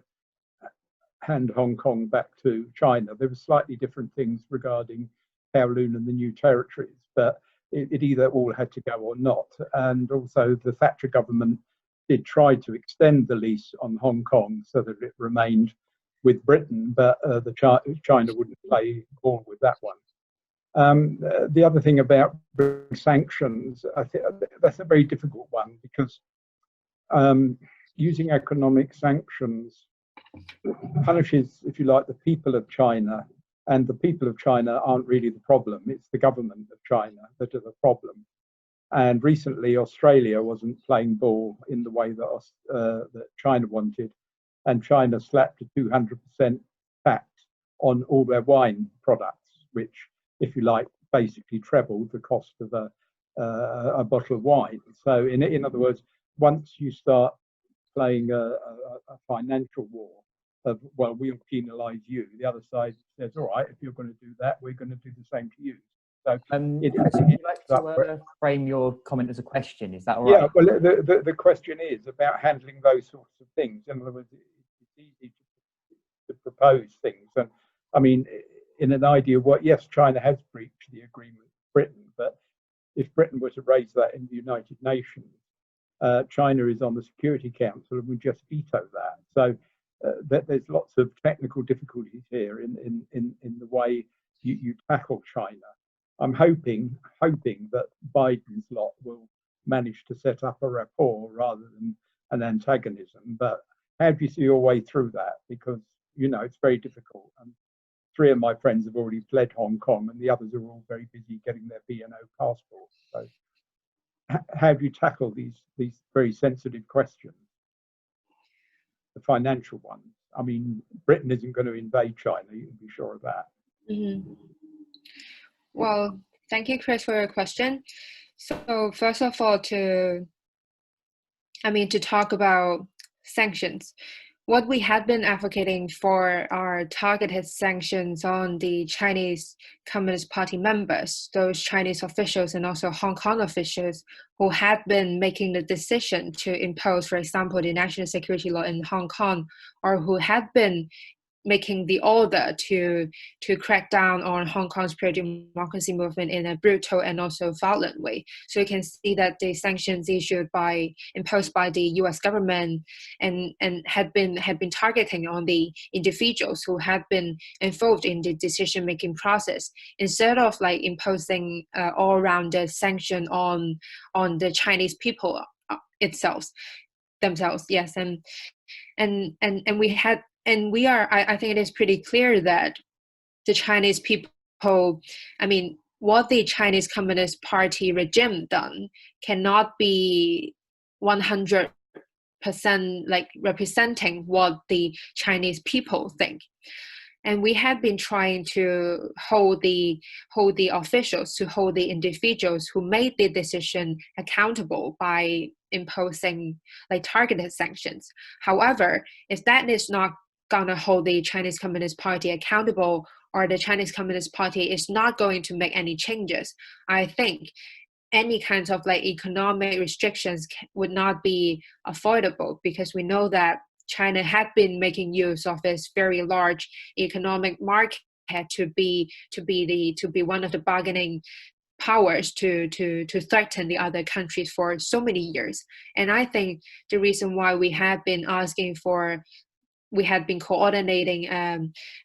Speaker 8: hand Hong Kong back to China. There were slightly different things regarding Kowloon and the new territories, but it either all had to go or not. And also the Thatcher government did try to extend the lease on Hong Kong so that it remained with Britain, but China wouldn't play ball with that one. The other thing about sanctions, I think that's a very difficult one, because using economic sanctions punishes, if you like, the people of China, and the people of China aren't really the problem. It's the government of China that are the problem. And recently, Australia wasn't playing ball in the way that China wanted, and China slapped a 200% tax on all their wine products, which, if you like, basically trebled the cost of a bottle of wine. So, in other words, once you start playing a financial war of, well, we'll penalise you, the other side says, all right, if you're going to do that, we're going to do the same to you. So
Speaker 1: Chris, would you like to frame your comment as a question? Is that all right?
Speaker 8: Yeah, well, the question is about handling those sorts of things. In other words, it's easy to propose things. And I mean, in an ideal world, yes, China has breached the agreement with Britain, but if Britain were to raise that in the United Nations, China is on the Security Council and would just veto that. So there's lots of technical difficulties here in the way you tackle China. I'm hoping that Biden's lot will manage to set up a rapport rather than an antagonism. But how do you see your way through that? Because, you know, it's very difficult. And 3 of my friends have already fled Hong Kong and the others are all very busy getting their B&O passports. So how do you tackle these very sensitive questions? The financial ones. I mean, Britain isn't going to invade China, you can be sure of that.
Speaker 2: Mm-hmm. Well, thank you, Chris, for your question. So first of all, to talk about sanctions, what we had been advocating for are targeted sanctions on the Chinese Communist Party members, those Chinese officials and also Hong Kong officials who had been making the decision to impose, for example, the national security law in Hong Kong, or who had been making the order to crack down on Hong Kong's pro-democracy movement in a brutal and also violent way. So you can see that the sanctions imposed by the U.S. government and had been targeting on the individuals who had been involved in the decision-making process, instead of like imposing all-rounded sanction on the Chinese people themselves. Yes, and we had. And I think it is pretty clear that the Chinese people, what the Chinese Communist Party regime done cannot be 100% like representing what the Chinese people think. And we have been trying to hold the officials, to hold the individuals who made the decision accountable by imposing like targeted sanctions. However, if that is not gonna hold the Chinese Communist Party accountable, or the Chinese Communist Party is not going to make any changes, I think any kinds of like economic restrictions would not be avoidable, because we know that China had been making use of its very large economic market to be one of the bargaining powers to threaten the other countries for so many years. And I think the reason why we had been coordinating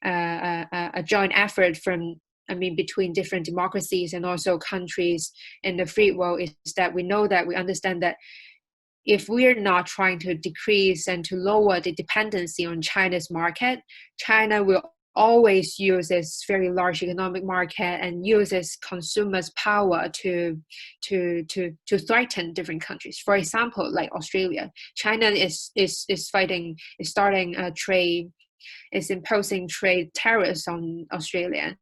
Speaker 2: a joint effort between different democracies and also countries in the free world is that we understand that if we're not trying to decrease and to lower the dependency on China's market, China will always use its very large economic market and use its consumers' power to threaten different countries. For example, like Australia, China is imposing trade tariffs on Australia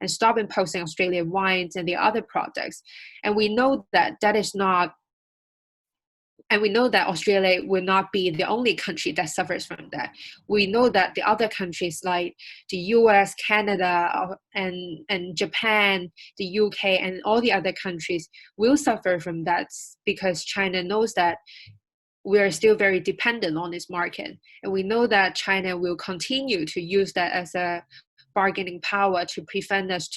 Speaker 2: and stop imposing Australian wines and the other products. And we know that Australia will not be the only country that suffers from that. We know that the other countries like the US, Canada, and Japan, the UK, and all the other countries will suffer from that, because China knows that we are still very dependent on this market. And we know that China will continue to use that as a bargaining power to prevent us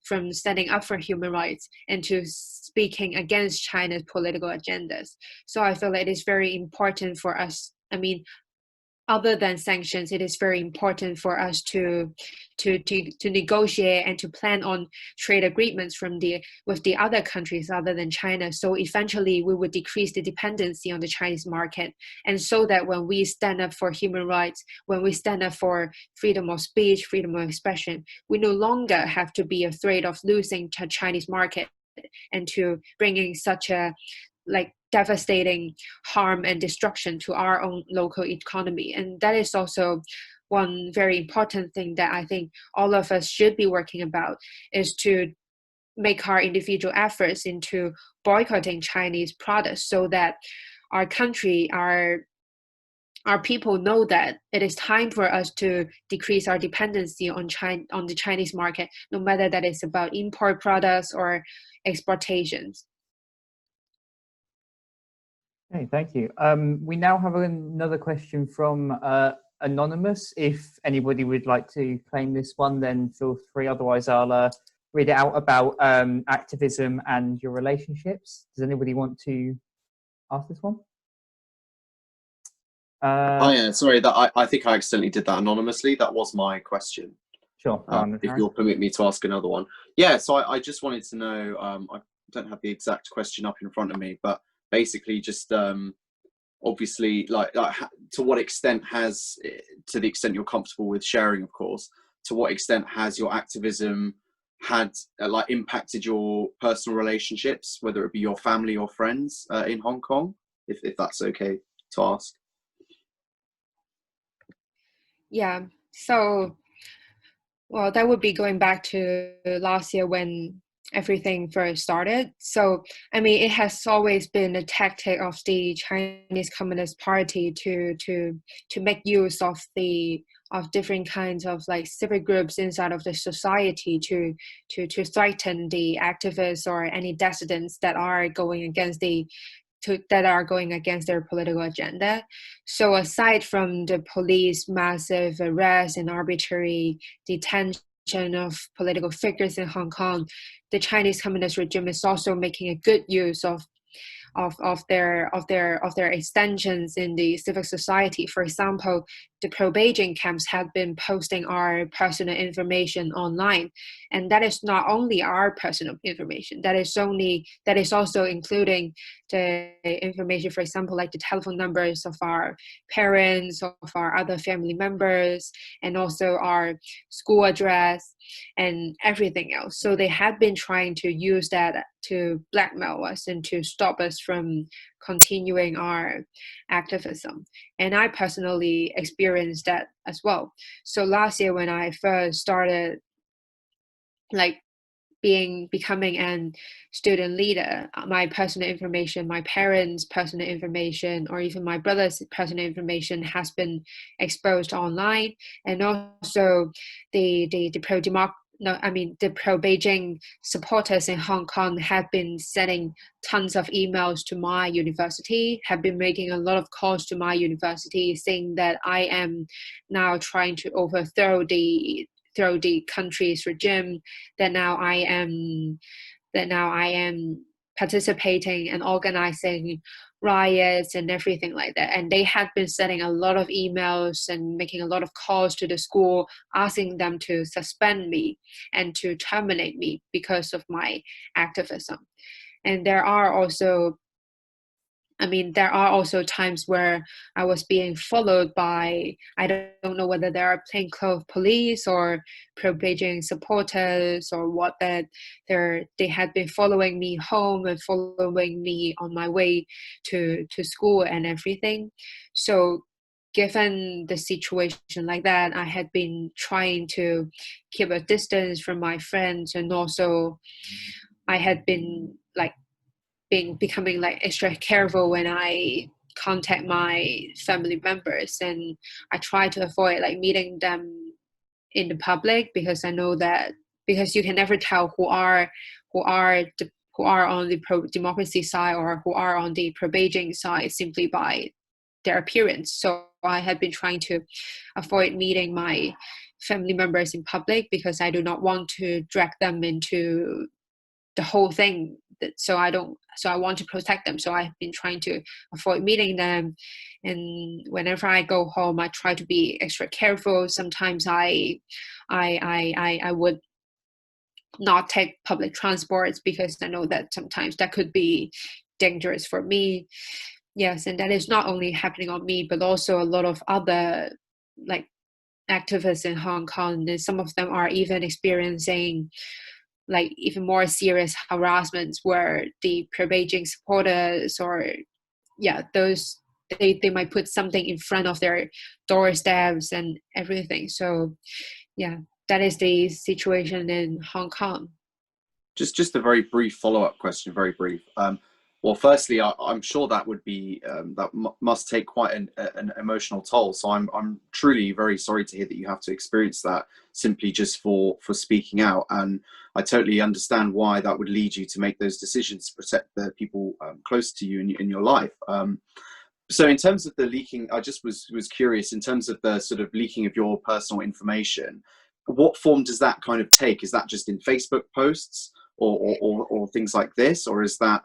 Speaker 2: from standing up for human rights and to speaking against China's political agendas. So I feel like it is very important for us. Other than sanctions, it is very important for us to negotiate and to plan on trade agreements with the other countries other than China. So eventually we would decrease the dependency on the Chinese market. And so that when we stand up for human rights, when we stand up for freedom of speech, freedom of expression, we no longer have to be afraid of losing the Chinese market and to bringing such a devastating harm and destruction to our own local economy. And that is also one very important thing that I think all of us should be working about, is to make our individual efforts into boycotting Chinese products, so that our country, our people know that it is time for us to decrease our dependency on the Chinese market, no matter that it's about import products or exportations.
Speaker 1: Okay, thank you. We now have another question from Anonymous. If anybody would like to claim this one, then feel free. Otherwise, I'll read it out about activism and your relationships. Does anybody want to ask this one?
Speaker 5: Oh yeah, sorry, that I think I accidentally did that anonymously. That was my question.
Speaker 1: Sure.
Speaker 5: If you'll permit me to ask another one. Yeah, so I just wanted to know, I don't have the exact question up in front of me, but basically just obviously like to what extent has, to the extent you're comfortable with sharing, of course, to what extent has your activism had like impacted your personal relationships, whether it be your family or friends in Hong Kong, if that's okay to ask?
Speaker 2: Yeah, so, well, that would be going back to last year when everything first started. So, I mean, it has always been a tactic of the Chinese Communist Party to make use of different kinds of like civic groups inside of the society to threaten the activists or any dissidents that are going against their political agenda. So aside from the police massive arrest and arbitrary detention of political figures in Hong Kong, the Chinese Communist regime is also making a good use of their extensions in the civic society. For example, the pro-Beijing camps have been posting our personal information online, and that is not only our personal information. That is also including the information, for example, like the telephone numbers of our parents, of our other family members, and also our school address and everything else. So they have been trying to use that to blackmail us and to stop us from continuing our activism. And I personally experienced that as well. So last year when I first started like becoming an student leader, my personal information, my parents' personal information, or even my brother's personal information has been exposed online. And also the pro-Beijing supporters in Hong Kong have been sending tons of emails to my university, have been making a lot of calls to my university saying that I am now trying to overthrow the country's regime, that now I am participating and organizing riots and everything like that. And they have been sending a lot of emails and making a lot of calls to the school, asking them to suspend me and to terminate me because of my activism. And there are also times where I was being followed by, I don't know whether there are plainclothes police or pro-Beijing supporters or what, that they had been following me home and following me on my way to school and everything. So given the situation like that, I had been trying to keep a distance from my friends, and also I had been becoming like extra careful when I contact my family members, and I try to avoid like meeting them in the public, because I know that because you can never tell who are on the pro-democracy side or who are on the pro-Beijing side simply by their appearance. So I had been trying to avoid meeting my family members in public because I do not want to drag them into the whole thing. So I want to protect them. So I've been trying to avoid meeting them. And whenever I go home, I try to be extra careful. Sometimes I would not take public transports because I know that sometimes that could be dangerous for me. Yes, and that is not only happening on me, but also a lot of other like activists in Hong Kong. And some of them are even experiencing like even more serious harassments where the pro-Beijing supporters or those they might put something in front of their doorsteps and everything. So that is the situation in Hong Kong.
Speaker 5: Just a very brief follow-up question, very brief. Well, firstly, I'm sure that would be must take quite an emotional toll. So I'm truly very sorry to hear that you have to experience that simply just for speaking out. And I totally understand why that would lead you to make those decisions to protect the people close to you in your life. So in terms of the leaking, I just was curious in terms of the sort of leaking of your personal information. What form does that kind of take? Is that just in Facebook posts or things like this, or is that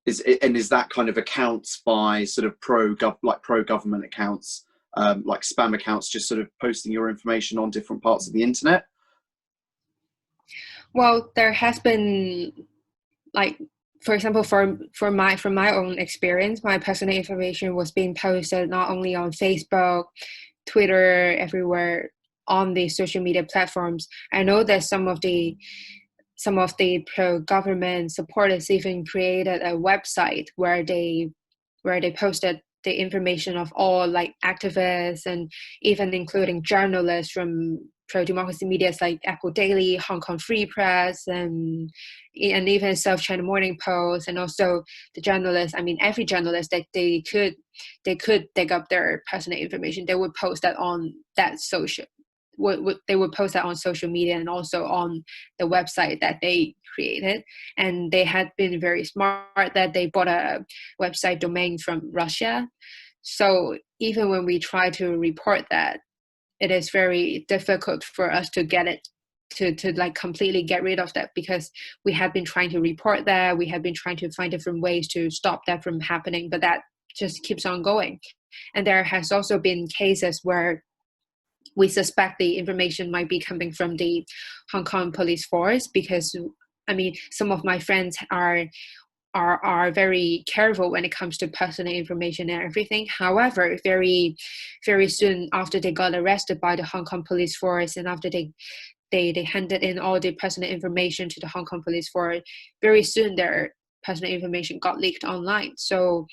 Speaker 5: is that kind of accounts by sort of pro-government accounts, like spam accounts, just sort of posting your information on different parts of the internet?
Speaker 2: Well, there has been, like, for example, from my own experience, my personal information was being posted not only on Facebook, Twitter, everywhere on the social media platforms. I know that some of the pro-government supporters even created a website where they posted the information of all, like, activists, and even including journalists from pro-democracy medias like Apple Daily, Hong Kong Free Press, and even South China Morning Post, and also the journalists. I mean, every journalist that they could dig up their personal information, they would post that on that social. They would post that on social media and also on the website that they created. And they had been very smart that they bought a website domain from Russia. So even when we try to report that, it is very difficult for us to get it to like completely get rid of that, because we have been trying to report that, we have been trying to find different ways to stop that from happening, but that just keeps on going. And there has also been cases where we suspect the information might be coming from the Hong Kong police force, because, I mean, some of my friends are very careful when it comes to personal information and everything. However, very, very soon after they got arrested by the Hong Kong police force, and after they handed in all the personal information to the Hong Kong police force, very soon their personal information got leaked online. So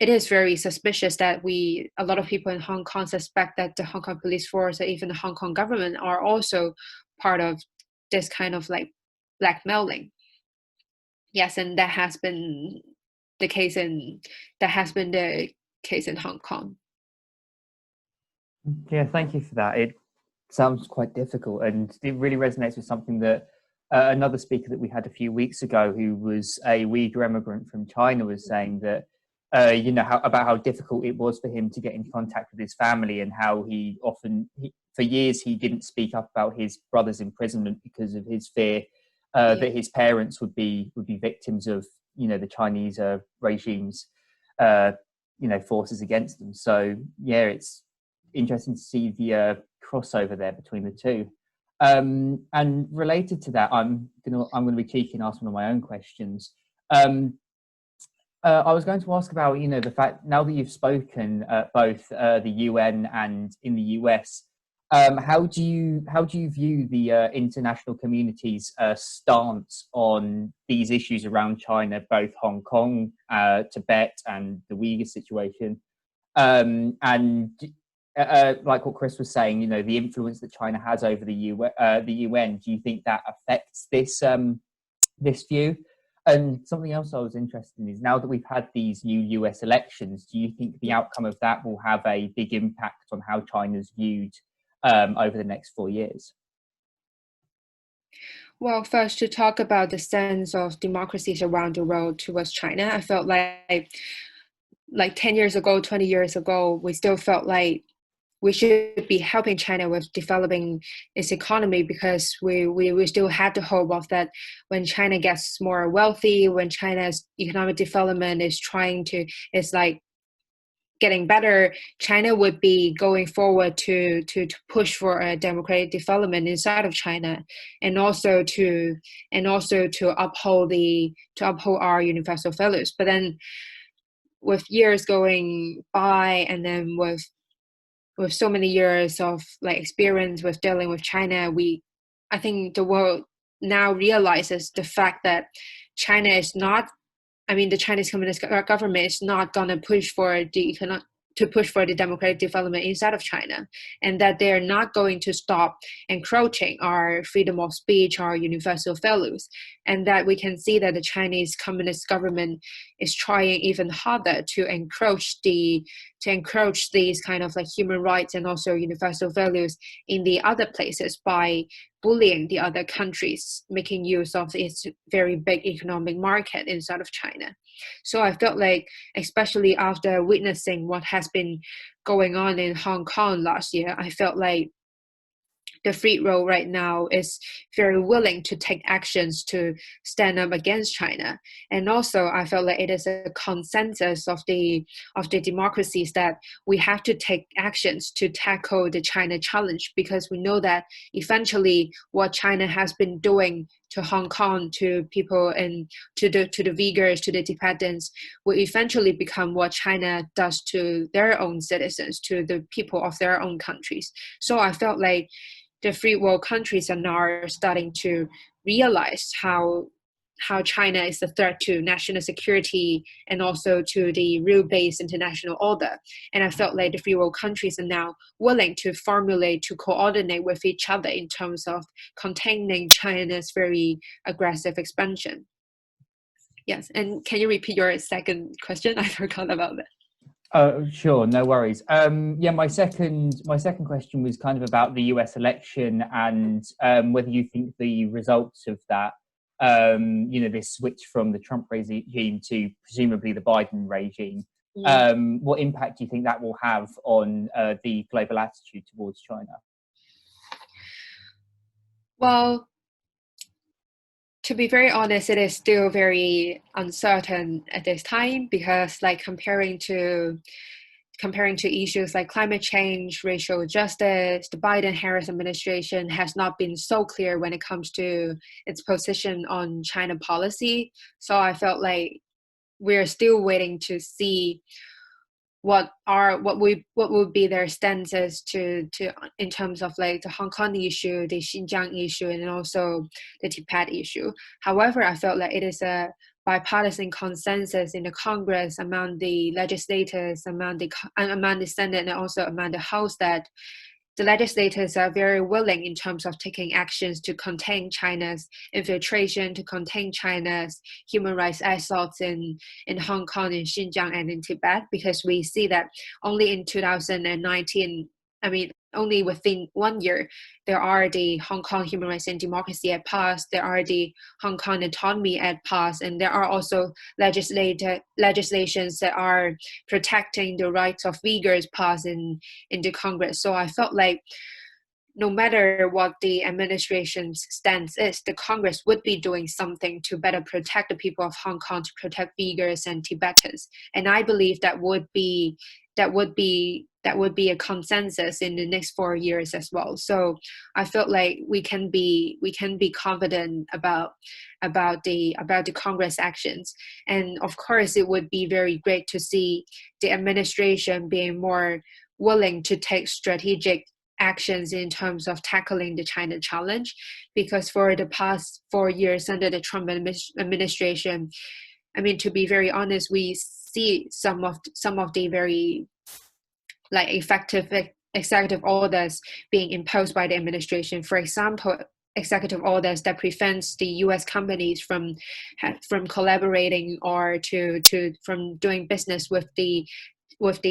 Speaker 2: it is very suspicious that a lot of people in Hong Kong suspect that the Hong Kong police force or even the Hong Kong government are also part of this kind of, like, blackmailing. Yes, and that has been the case in Hong Kong.
Speaker 1: Yeah, thank you for that. It sounds quite difficult, and it really resonates with something that another speaker that we had a few weeks ago, who was a Uyghur immigrant from China, was saying that about how difficult it was for him to get in contact with his family, and how for years he didn't speak up about his brother's imprisonment because of his fear that his parents would be victims of the Chinese regime's forces against them. So yeah, it's interesting to see the crossover there between the two. And related to that, I'm gonna be cheeky and ask one of my own questions. I was going to ask about the fact, now that you've spoken at both the UN and in the US, how do you view the international community's stance on these issues around China, both Hong Kong, Tibet, and the Uyghur situation? And like what Chris was saying, the influence that China has over the UN, do you think that affects this view? And something else I was interested in is, now that we've had these new US elections, do you think the outcome of that will have a big impact on how China's viewed over the next 4 years?
Speaker 2: Well, first, to talk about the sense of democracies around the world towards China, I felt like 10 years ago, 20 years ago, we still felt like we should be helping China with developing its economy, because we still had the hope of that when China gets more wealthy, when China's economic development is like getting better, China would be going forward to push for a democratic development inside of China, and also to uphold our universal values. But then, with years going by, and then with so many years of experience with dealing with China, I think the world now realizes the fact that China is not, the Chinese Communist government is not going to push for the to push for the democratic development inside of China, and that they're not going to stop encroaching our freedom of speech, our universal values, and that we can see that the Chinese Communist government is trying even harder to encroach these kind of like human rights and also universal values in the other places by bullying the other countries, making use of its very big economic market inside of China. So I felt like, especially after witnessing what has been going on in Hong Kong last year, I felt like the Free World right now is very willing to take actions to stand up against China. And also I felt like it is a consensus of the democracies that we have to take actions to tackle the China challenge, because we know that eventually what China has been doing to Hong Kong, to people, and to the Uyghurs, to the dissidents, will eventually become what China does to their own citizens, to the people of their own countries. So I felt like the free world countries are now starting to realize how China is a threat to national security and also to the rule-based international order. And I felt like the free world countries are now willing to formulate, to coordinate with each other in terms of containing China's very aggressive expansion. Yes, and can you repeat your second question? I forgot about that.
Speaker 1: Sure, no worries. Yeah, my second question was kind of about the US election and whether you think the results of that, this switch from the Trump regime to presumably the Biden regime, what impact do you think that will have on the global attitude towards China?
Speaker 2: Well, to be very honest, it is still very uncertain at this time, because like comparing to issues like climate change, racial justice, the Biden-Harris administration has not been so clear when it comes to its position on China policy. So I felt like we're still waiting to see what would be their stances to in terms of like the Hong Kong issue, the Xinjiang issue, and also the Tibet issue. However, I felt like it is a bipartisan consensus in the Congress, among the legislators, among the Senate, and also among the House, that the legislators are very willing in terms of taking actions to contain China's infiltration, to contain China's human rights assaults in Hong Kong, in Xinjiang, and in Tibet, because we see that only in 2019, only within 1 year, there are the Hong Kong Human Rights and Democracy Act passed, there are the Hong Kong Autonomy Act passed, and there are also legislations that are protecting the rights of Uyghurs passed in the Congress. So I felt like no matter what the administration's stance is, the Congress would be doing something to better protect the people of Hong Kong, to protect Uyghurs and Tibetans. And I believe that would be a consensus in the next 4 years as well. So I felt like we can be confident about the Congress actions. And of course, it would be very great to see the administration being more willing to take strategic actions in terms of tackling the China challenge, because for the past 4 years under the Trump administration, to be very honest, we see some of the very like effective executive orders being imposed by the administration. For example, executive orders that prevents the U.S. companies from collaborating or from doing business with the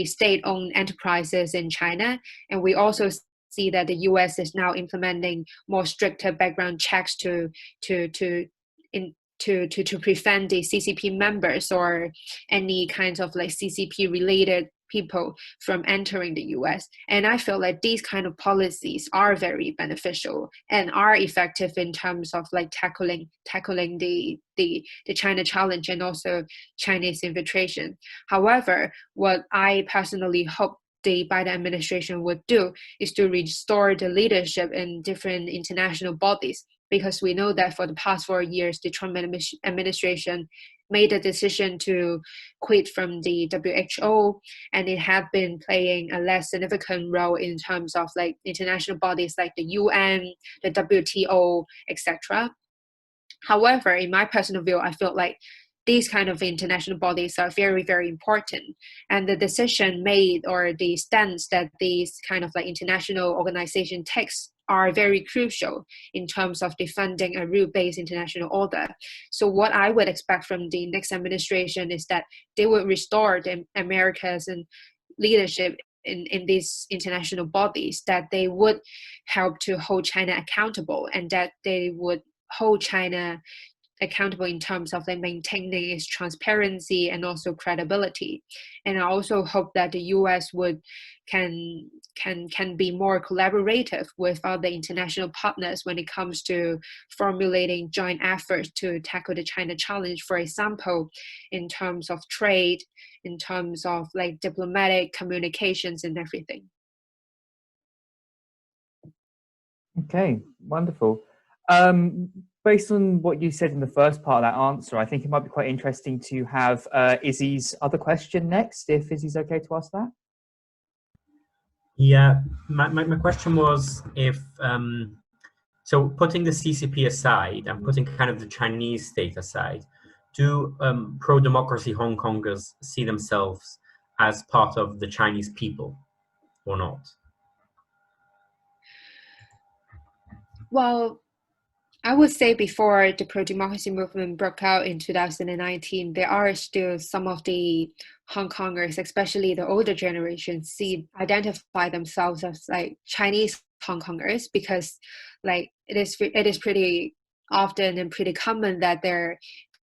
Speaker 2: state-owned enterprises in China. And we also see that the U.S. is now implementing more stricter background checks to prevent the CCP members or any kinds of like CCP related people from entering the US. And I feel like these kind of policies are very beneficial and are effective in terms of like tackling the China challenge and also Chinese infiltration. However, what I personally hope the Biden administration would do is to restore the leadership in different international bodies, because we know that for the past 4 years, the Trump administration made a decision to quit from the WHO, and it had been playing a less significant role in terms of like international bodies like the UN, the WTO, etc. However, in my personal view, I feel like these kind of international bodies are very, very important. And the decision made or the stance that these kind of like international organization takes are very crucial in terms of defending a rule-based international order. So what I would expect from the next administration is that they would restore the America's and leadership in these international bodies, that they would help to hold China accountable, and that they would hold China accountable in terms of like maintaining its transparency and also credibility. And I also hope that the US would can be more collaborative with other international partners when it comes to formulating joint efforts to tackle the China challenge, for example, in terms of trade, in terms of like diplomatic communications and everything.
Speaker 1: Okay, wonderful. Based on what you said in the first part of that answer, I think it might be quite interesting to have Izzy's other question next, if Izzy's okay to ask that.
Speaker 3: Yeah, my question was if, so putting the CCP aside and putting kind of the Chinese state aside, do pro-democracy Hong Kongers see themselves as part of the Chinese people or not?
Speaker 2: Well, I would say before the pro-democracy movement broke out in 2019, there are still some of the Hong Kongers, especially the older generation, identify themselves as like Chinese Hong Kongers, because like it is pretty often and pretty common that their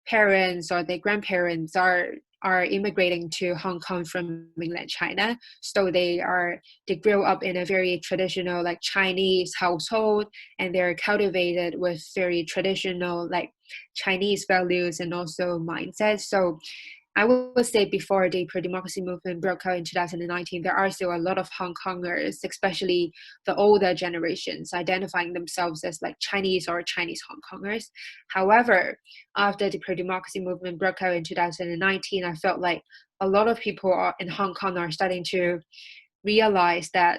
Speaker 2: parents or their grandparents are immigrating to Hong Kong from mainland China. So they grew up in a very traditional like Chinese household, and they're cultivated with very traditional like Chinese values and also mindsets. So I would say before the pro-democracy movement broke out in 2019, there are still a lot of Hong Kongers, especially the older generations, identifying themselves as like Chinese or Chinese Hong Kongers. However, after the pro-democracy movement broke out in 2019, I felt like a lot of people in Hong Kong are starting to realize that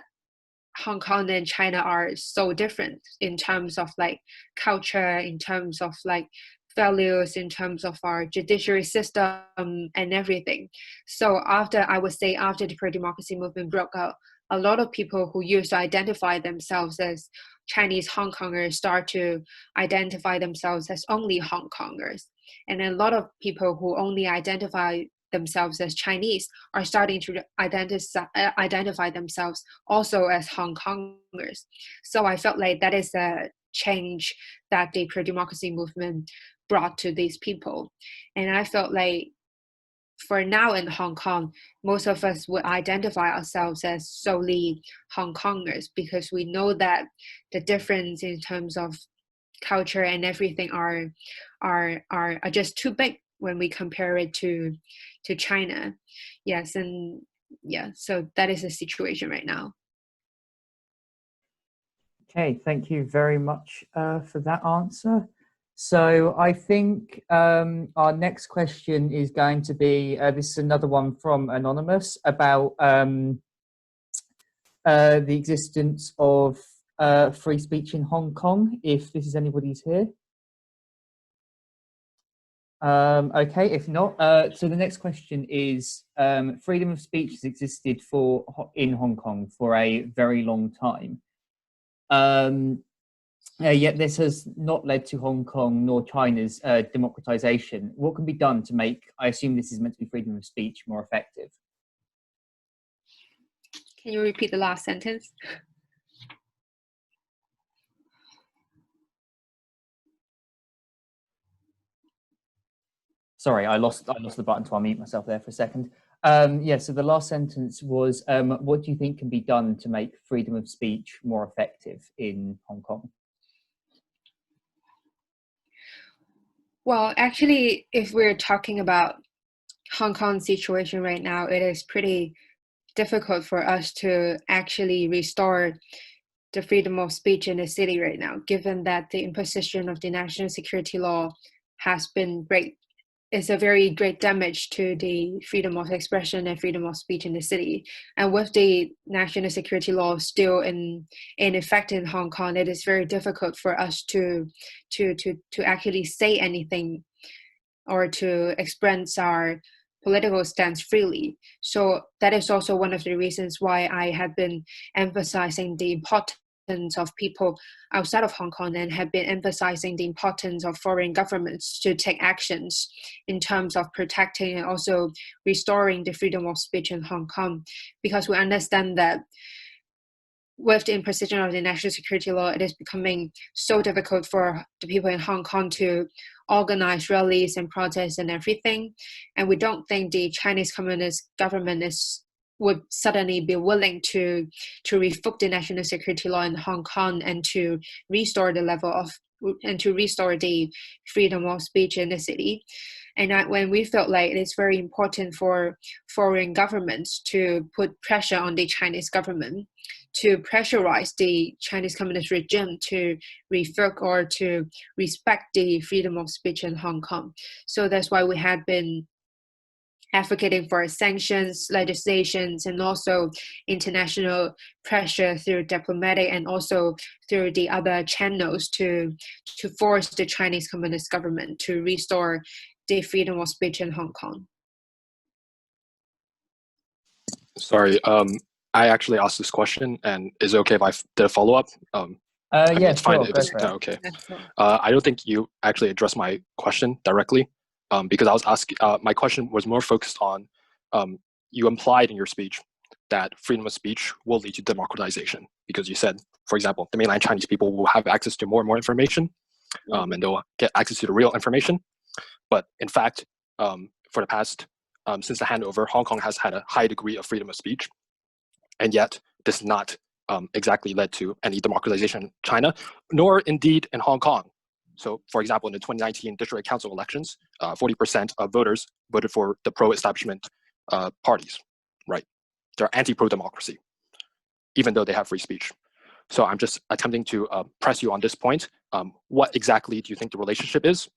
Speaker 2: Hong Kong and China are so different in terms of like culture, in terms of like values, in terms of our judiciary system and everything. So after the pro-democracy movement broke out, a lot of people who used to identify themselves as Chinese Hong Kongers start to identify themselves as only Hong Kongers. And a lot of people who only identify themselves as Chinese are starting to identify themselves also as Hong Kongers. So I felt like that is a change that the pro-democracy movement brought to these people. And I felt like for now in Hong Kong, most of us would identify ourselves as solely Hong Kongers, because we know that the difference in terms of culture and everything are just too big when we compare it to China. Yes, and yeah, so that is the situation right now.
Speaker 1: Okay, thank you very much for that answer. So I think our next question is going to be, this is another one from Anonymous, about the existence of free speech in Hong Kong, if this is anybody's here. Okay, if not, so the next question is, freedom of speech has existed in Hong Kong for a very long time. Yet this has not led to Hong Kong nor China's democratization. What can be done to make, I assume this is meant to be freedom of speech, more effective?
Speaker 2: Can you repeat the last sentence?
Speaker 1: Sorry, I lost the button to unmute myself there for a second. Yeah, so the last sentence was, what do you think can be done to make freedom of speech more effective in Hong Kong?
Speaker 2: Well, actually, if we're talking about Hong Kong's situation right now, it is pretty difficult for us to actually restore the freedom of speech in the city right now, given that the imposition of the national security law has been great. It's a very great damage to the freedom of expression and freedom of speech in the city. And with the national security law still in effect in Hong Kong, it is very difficult for us to actually say anything or to express our political stance freely. So that is also one of the reasons why I have been emphasizing the importance of people outside of Hong Kong, and have been emphasizing the importance of foreign governments to take actions in terms of protecting and also restoring the freedom of speech in Hong Kong, because we understand that with the imposition of the national security law, it is becoming so difficult for the people in Hong Kong to organize rallies and protests and everything. And we don't think the Chinese Communist government would suddenly be willing to revoke the national security law in Hong Kong and to restore the level of and to restore the freedom of speech in the city. And when we felt like it's very important for foreign governments to put pressure on the Chinese government, to pressurize the Chinese Communist regime to revoke or to respect the freedom of speech in Hong Kong. So that's why we had been advocating for sanctions, legislations, and also international pressure through diplomatic and also through the other channels to force the Chinese Communist government to restore the freedom of speech in Hong Kong.
Speaker 9: Sorry, I actually asked this question, and is it okay if I did a follow-up?
Speaker 1: Yeah,
Speaker 9: it's fine
Speaker 1: sure,
Speaker 9: if it's
Speaker 1: go for it.
Speaker 9: okay.
Speaker 2: That's all.
Speaker 9: I don't think you actually addressed my question directly, because I was asking. My question was more focused on you implied in your speech that freedom of speech will lead to democratization, because you said, for example, the mainland Chinese people will have access to more and more information, and they'll get access to the real information. But in fact, for the past since the handover, Hong Kong has had a high degree of freedom of speech, and yet this has not exactly led to any democratization in China, nor indeed in Hong Kong. So, for example, in the 2019 district council elections, 40% of voters voted for the pro-establishment parties, right? They're anti-pro-democracy, even though they have free speech. So I'm just attempting to press you on this point. What exactly do you think the relationship is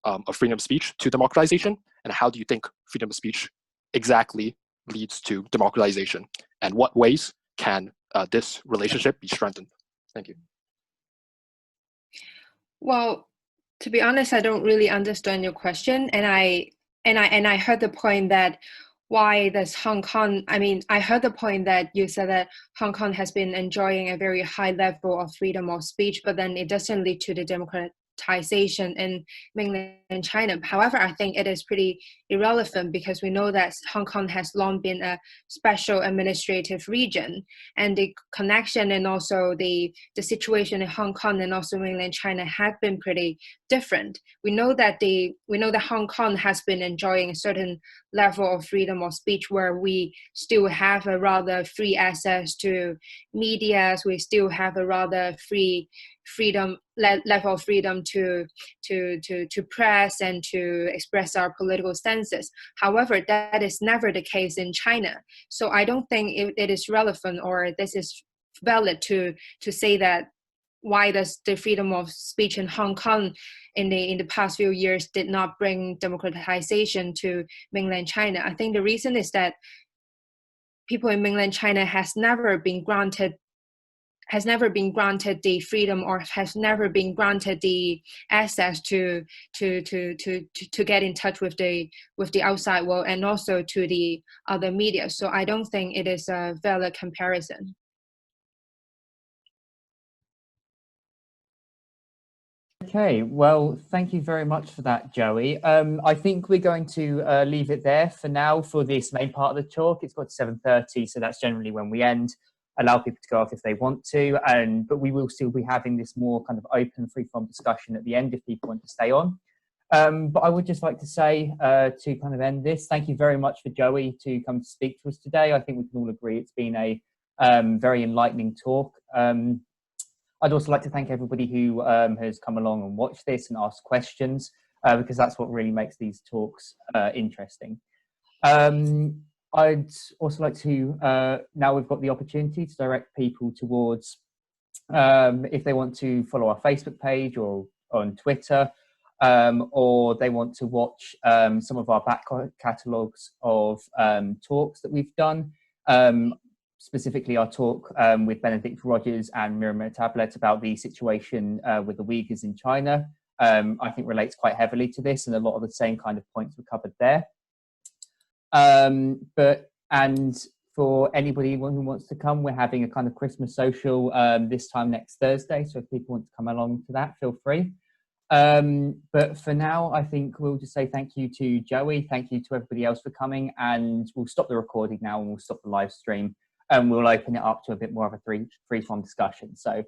Speaker 9: of freedom of speech to democratization? And how do you think freedom of speech exactly leads to democratization? And what ways can this relationship be strengthened? Thank you.
Speaker 2: Well, to be honest, I don't really understand your question, and I heard the point that why does Hong Kong, I heard the point that you said that Hong Kong has been enjoying a very high level of freedom of speech, but then it doesn't lead to the democratization in mainland China. However, I think it is pretty irrelevant, because we know that Hong Kong has long been a special administrative region, and the connection and also the situation in Hong Kong and also mainland China had been pretty different. We know that Hong Kong has been enjoying a certain level of freedom of speech, where we still have a rather free access to media. We still have a rather level of freedom to press and to express our political stances. However, that is never the case in China. So I don't think it is relevant, or this is valid to say that why does the freedom of speech in Hong Kong in the past few years did not bring democratization to mainland China. I think the reason is that people in mainland China has never been granted the freedom, or has never been granted the access to get in touch with the outside world and also to the other media. So I don't think it is a valid comparison.
Speaker 1: Okay, well, thank you very much for that, Joey. I think we're going to leave it there for now for this main part of the talk. It's got to 7:30, so that's generally when we end. Allow people to go off if they want to, but we will still be having this more kind of open, free-form discussion at the end if people want to stay on. But I would just like to say, to kind of end this, thank you very much for Joey to come to speak to us today. I think we can all agree it's been a very enlightening talk. I'd also like to thank everybody who has come along and watched this and asked questions, because that's what really makes these talks interesting. I'd also like to, now we've got the opportunity to direct people towards, if they want to follow our Facebook page or on Twitter, or they want to watch some of our back catalogues of talks that we've done, specifically our talk with Benedict Rogers and Miriam Tablet about the situation with the Uyghurs in China. I think relates quite heavily to this, and a lot of the same kind of points were covered there. And for anybody who wants to come, we're having a kind of Christmas social this time next Thursday. So if people want to come along to that, feel free. But for now, I think we'll just say thank you to Joey. Thank you to everybody else for coming. And we'll stop the recording now and we'll stop the live stream. And we'll open it up to a bit more of a free-form discussion. So thank